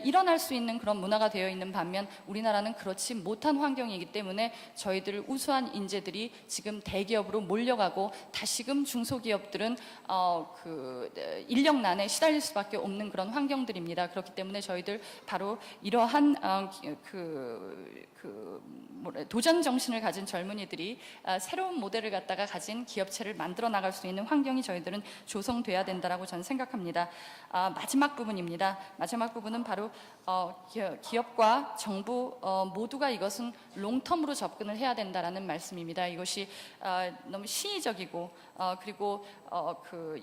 일어날 수 있는 그런 문화가 되어 있는 반면 우리나라는 그렇지 못한 환경이기 때문에 저희들 우수한 인재들이 지금 대기업으로 몰려가고 다시금 중소기업들은 인력난에 시달릴 수밖에 없는 그런 환경들입니다. 그렇기 때문에 저희들 바로 이러한 도전 정신을 가진 젊은이들이 새로운 모델을 갖다가 가진 기업체를 만들어 나갈 수 있는 환경이 저희들은 조성돼야 된다라고 저는 생각합니다. 마지막 부분입니다. 마지막 부분은 바로 기업과 정부 모두가 이것은 롱텀으로 접근을 해야 된다라는 말씀입니다. 이것이 너무 시의적이고 그리고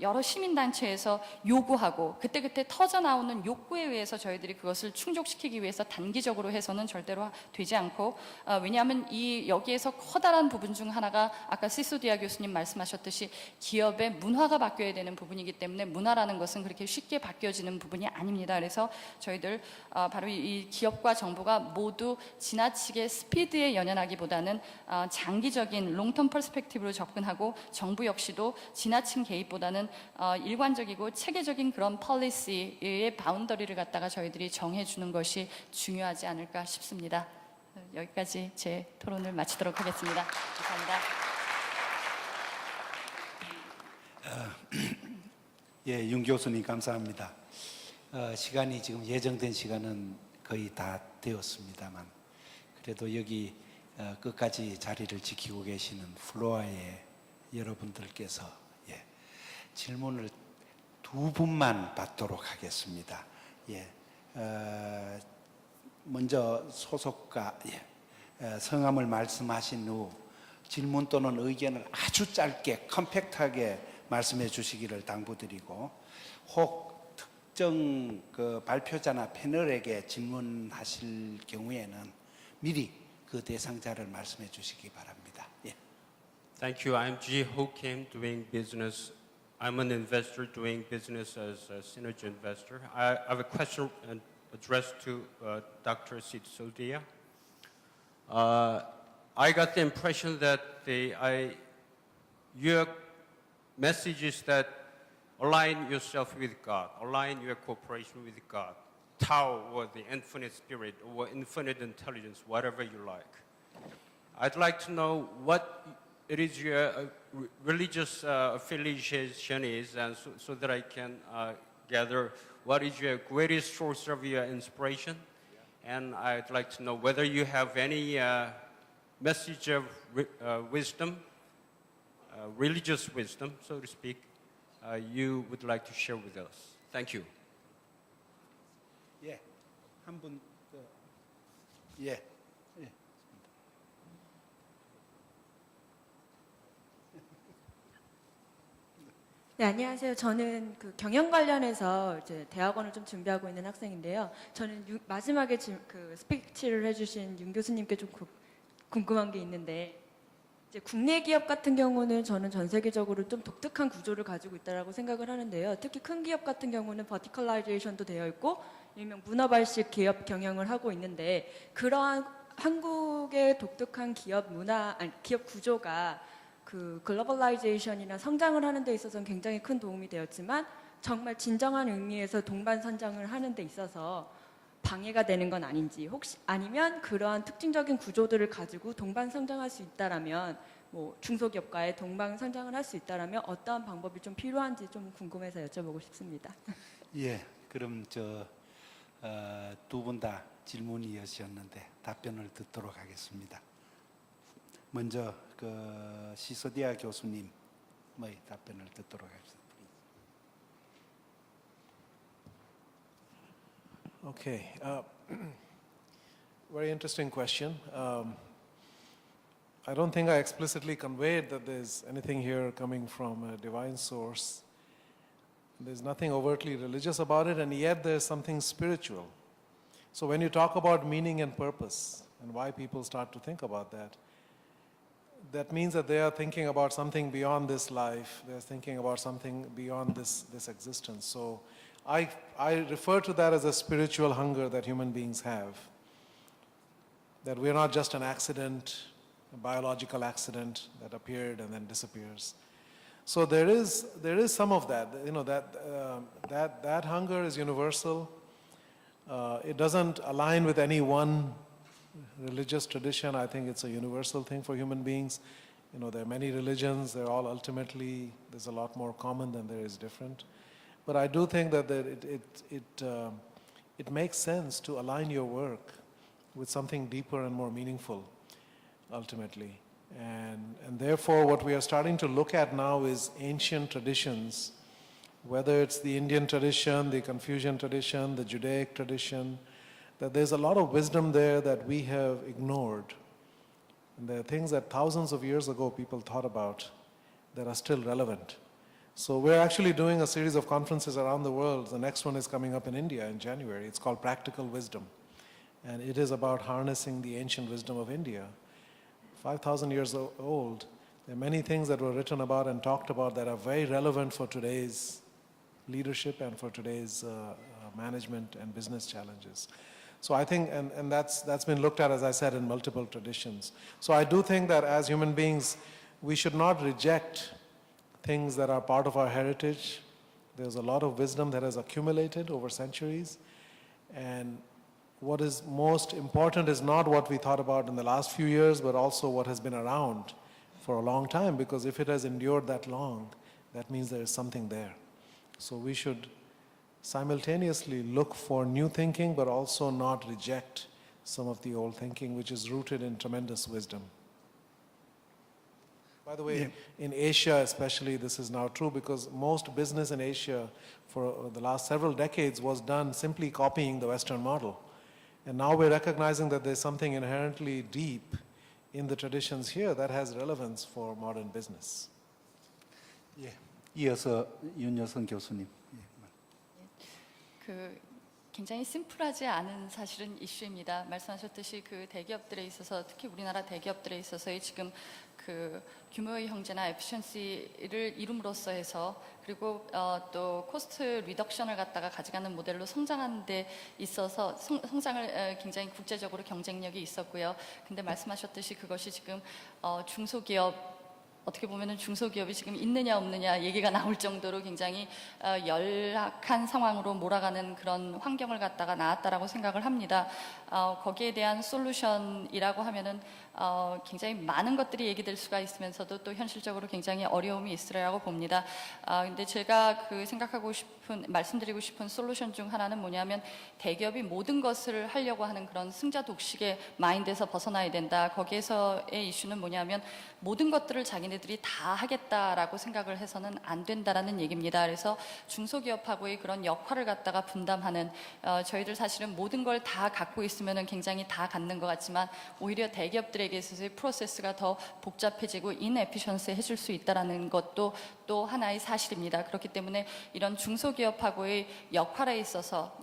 여러 시민단체에서 요구하고 그때그때 터져나오는 욕구에 의해서 저희들이 그것을 충족시키기 위해서 단기적으로 해서는 절대로 되지 않고, 왜냐하면 여기에서 커다란 부분 중 하나가 아까 시소디아 교수님 말씀하셨듯이 기업의 문화가 바뀌어야 되는 부분이기 때문에 문화라는 것은 그렇게 쉽게 바뀌어지는 부분이 아닙니다. 그래서 저희들 바로 이 기업과 정부가 모두 지나치게 스피드에 연연하기보다는 장기적인 롱텀 퍼스펙티브로 접근하고, 정부 역시도 지나친 개입보다는 일관적이고 체계적인 그런 폴리시의 바운더리를 갖다가 저희들이 정해주는 것이 중요하지 않을까 싶습니다. 여기까지 제 토론을 마치도록 하겠습니다. 감사합니다. 예, 윤 교수님 감사합니다. 시간이 지금 예정된 시간은 거의 다 되었습니다만 그래도 여기 끝까지 자리를 지키고 계시는 플로어의 여러분들께서 질문을 두 분만 받도록 하겠습니다. 먼저 소속가 성함을 말씀하신 후 질문 또는 의견을 아주 짧게 컴팩트하게 말씀해 주시기를 당부드리고, 혹 특정 발표자나 패널에게 질문하실 경우에는 미리 그 대상자를 말씀해 주시기 바랍니다. Thank you. I'm Ji Ho Kim, doing business. I'm an investor doing business as a synergy investor. I have a question addressed to Dr. Sitsodia. I got the impression that your message is that align yourself with God, align your cooperation with God, Tao or the infinite spirit or infinite intelligence, whatever you like. I'd like to know what it is your religious affiliation is, and so that I can gather what is your greatest source of your inspiration. And I'd like to know whether you have any message of wisdom, religious wisdom, so to speak, you would like to share with us. Thank you. 한 분 네, 안녕하세요. 저는 경영 관련해서 이제 대학원을 좀 준비하고 있는 학생인데요. 저는 마지막에 스피치를 해주신 윤 교수님께 좀 궁금한 게 있는데, 이제 국내 기업 같은 경우는 저는 전 세계적으로 좀 독특한 구조를 가지고 있다고 생각을 하는데요. 특히 큰 기업 같은 경우는 버티컬라이제이션도 되어 있고 일명 문어발식 기업 경영을 하고 있는데 그러한 한국의 독특한 기업 문화, 아니, 기업 구조가 그 글로벌라이제이션이나 성장을 하는 데 있어서는 굉장히 큰 도움이 되었지만 정말 진정한 의미에서 동반선장을 하는 데 있어서 방해가 되는 건 아닌지, 혹시 아니면 그러한 특징적인 구조들을 가지고 동반성장할 수 있다라면, 뭐 중소기업과의 동반성장을 할 수 있다라면 어떠한 방법이 좀 필요한지 좀 궁금해서 여쭤보고 싶습니다. 예, 그럼 두 분 다 질문이었는데 답변을 듣도록 하겠습니다. 먼저 시소디아 교수님의 답변을 듣도록 하겠습니다. Okay. Very interesting question. I don't think I explicitly conveyed that there's anything here coming from a divine source. There's nothing overtly religious about it, and yet there's something spiritual. So when you talk about meaning and purpose and why people start to think about that, that means that they are thinking about something beyond this life. They're thinking about something beyond this existence. So I refer to that as a spiritual hunger that human beings have. That we're not just an accident, a biological accident that appeared and then disappears. So there is some of that. You know, that hunger is universal. It doesn't align with any one religious tradition. I think it's a universal thing for human beings. You know, there are many religions. They're all ultimately, there's a lot more common than there is different. But I do think that it makes sense to align your work with something deeper and more meaningful, ultimately. And therefore, what we are starting to look at now is ancient traditions, whether it's the Indian tradition, the Confucian tradition, the Judaic tradition, that there's a lot of wisdom there that we have ignored. And there are things that thousands of years ago people thought about that are still relevant. So we're actually doing a series of conferences around the world. The next one is coming up in India in January. It's called Practical Wisdom. And it is about harnessing the ancient wisdom of India. 5,000 years old. There are many things that were written about and talked about that are very relevant for today's leadership and for today's management and business challenges. So I think, and that's been looked at, as I said, in multiple traditions. So I do think that as human beings, we should not reject things that are part of our heritage. There's a lot of wisdom that has accumulated over centuries. And what is most important is not what we thought about in the last few years, but also what has been around for a long time, because if it has endured that long, that means there is something there. So we should simultaneously look for new thinking, but also not reject some of the old thinking, which is rooted in tremendous wisdom. By the way, in Asia especially, this is now true because most business in Asia for the last several decades was done simply copying the Western model. And now we're recognizing that there's something inherently deep in the traditions here that has relevance for modern business. 예, 이어서 윤여성 교수님. 굉장히 심플하지 않은 사실은 이슈입니다. 말씀하셨듯이 그 대기업들에 있어서, 특히 우리나라 대기업들에 있어서의 지금 그 규모의 형제나 에피션시를 이룸으로써 해서, 그리고 또 코스트 리덕션을 갖다가 가져가는 모델로 성장하는 데 있어서 성장을 굉장히 국제적으로 경쟁력이 있었고요. 근데 말씀하셨듯이 그것이 지금 중소기업, 어떻게 보면은 중소기업이 지금 있느냐 없느냐 얘기가 나올 정도로 굉장히 열악한 상황으로 몰아가는 그런 환경을 갖다가 나왔다라고 생각을 합니다. 거기에 대한 솔루션이라고 하면은 굉장히 많은 것들이 얘기될 수가 있으면서도 또 현실적으로 굉장히 어려움이 있으리라고 봅니다. 근데 제가 말씀드리고 싶은 솔루션 중 하나는 뭐냐면, 대기업이 모든 것을 하려고 하는 그런 승자 독식의 마인드에서 벗어나야 된다. 거기에서의 이슈는 뭐냐면, 모든 것들을 자기네들이 다 하겠다라고 생각을 해서는 안 된다라는 얘기입니다. 그래서 중소기업하고의 그런 역할을 갖다가 분담하는, 저희들 사실은 모든 걸 다 갖고 있으면 있으면 굉장히 다 갖는 것 같지만 오히려 대기업들에게 있어서의 프로세스가 더 복잡해지고 인에피션스 해줄 수 있다는 것도 또 하나의 사실입니다. 그렇기 때문에 이런 중소기업하고의 역할에 있어서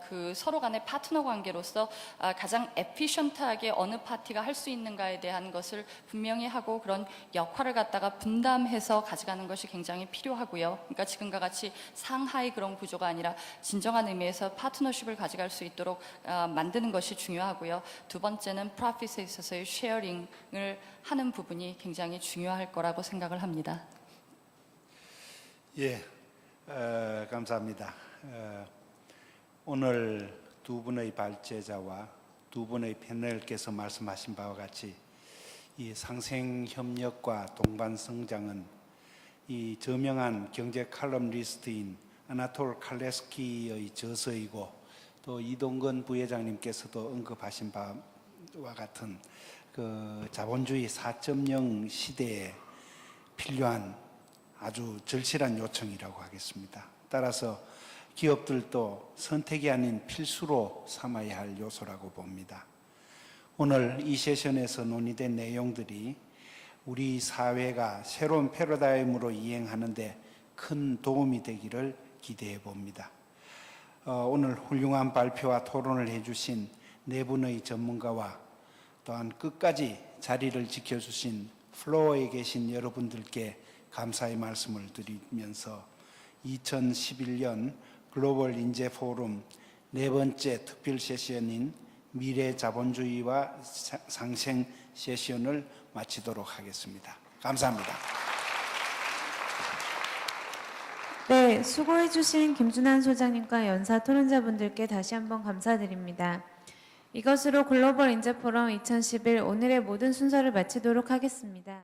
그 서로 간의 파트너 관계로서 가장 에피션트하게 어느 파티가 할 수 있는가에 대한 것을 분명히 하고 그런 역할을 갖다가 분담해서 가져가는 것이 굉장히 필요하고요. 그러니까 지금과 같이 상하이 그런 구조가 아니라 진정한 의미에서 파트너십을 가져갈 수 있도록 만드는 것이 중요하고요. 두 번째는 프로핏에 있어서의 쉐어링을 하는 부분이 굉장히 중요할 거라고 생각을 합니다. 예, 감사합니다. 오늘 두 분의 발제자와 두 분의 패널께서 말씀하신 바와 같이 이 상생협력과 동반성장은 이 저명한 경제 칼럼니스트인 아나톨 칼레스키의 저서이고 또 이동건 부회장님께서도 언급하신 바와 같은 그 자본주의 4.0 시대에 필요한 아주 절실한 요청이라고 하겠습니다. 따라서 기업들도 선택이 아닌 필수로 삼아야 할 요소라고 봅니다. 오늘 이 세션에서 논의된 내용들이 우리 사회가 새로운 패러다임으로 이행하는데 큰 도움이 되기를 기대해 봅니다. 오늘 훌륭한 발표와 토론을 해주신 네 분의 전문가와 또한 끝까지 자리를 지켜주신 플로어에 계신 여러분들께 감사의 말씀을 드리면서 2011년 글로벌 인재 포럼 네 번째 특별 세션인 미래 자본주의와 상생 세션을 마치도록 하겠습니다. 감사합니다. 네, 수고해주신 김준환 소장님과 연사 토론자분들께 다시 한번 감사드립니다. 이것으로 글로벌 인재 포럼 2011 오늘의 모든 순서를 마치도록 하겠습니다.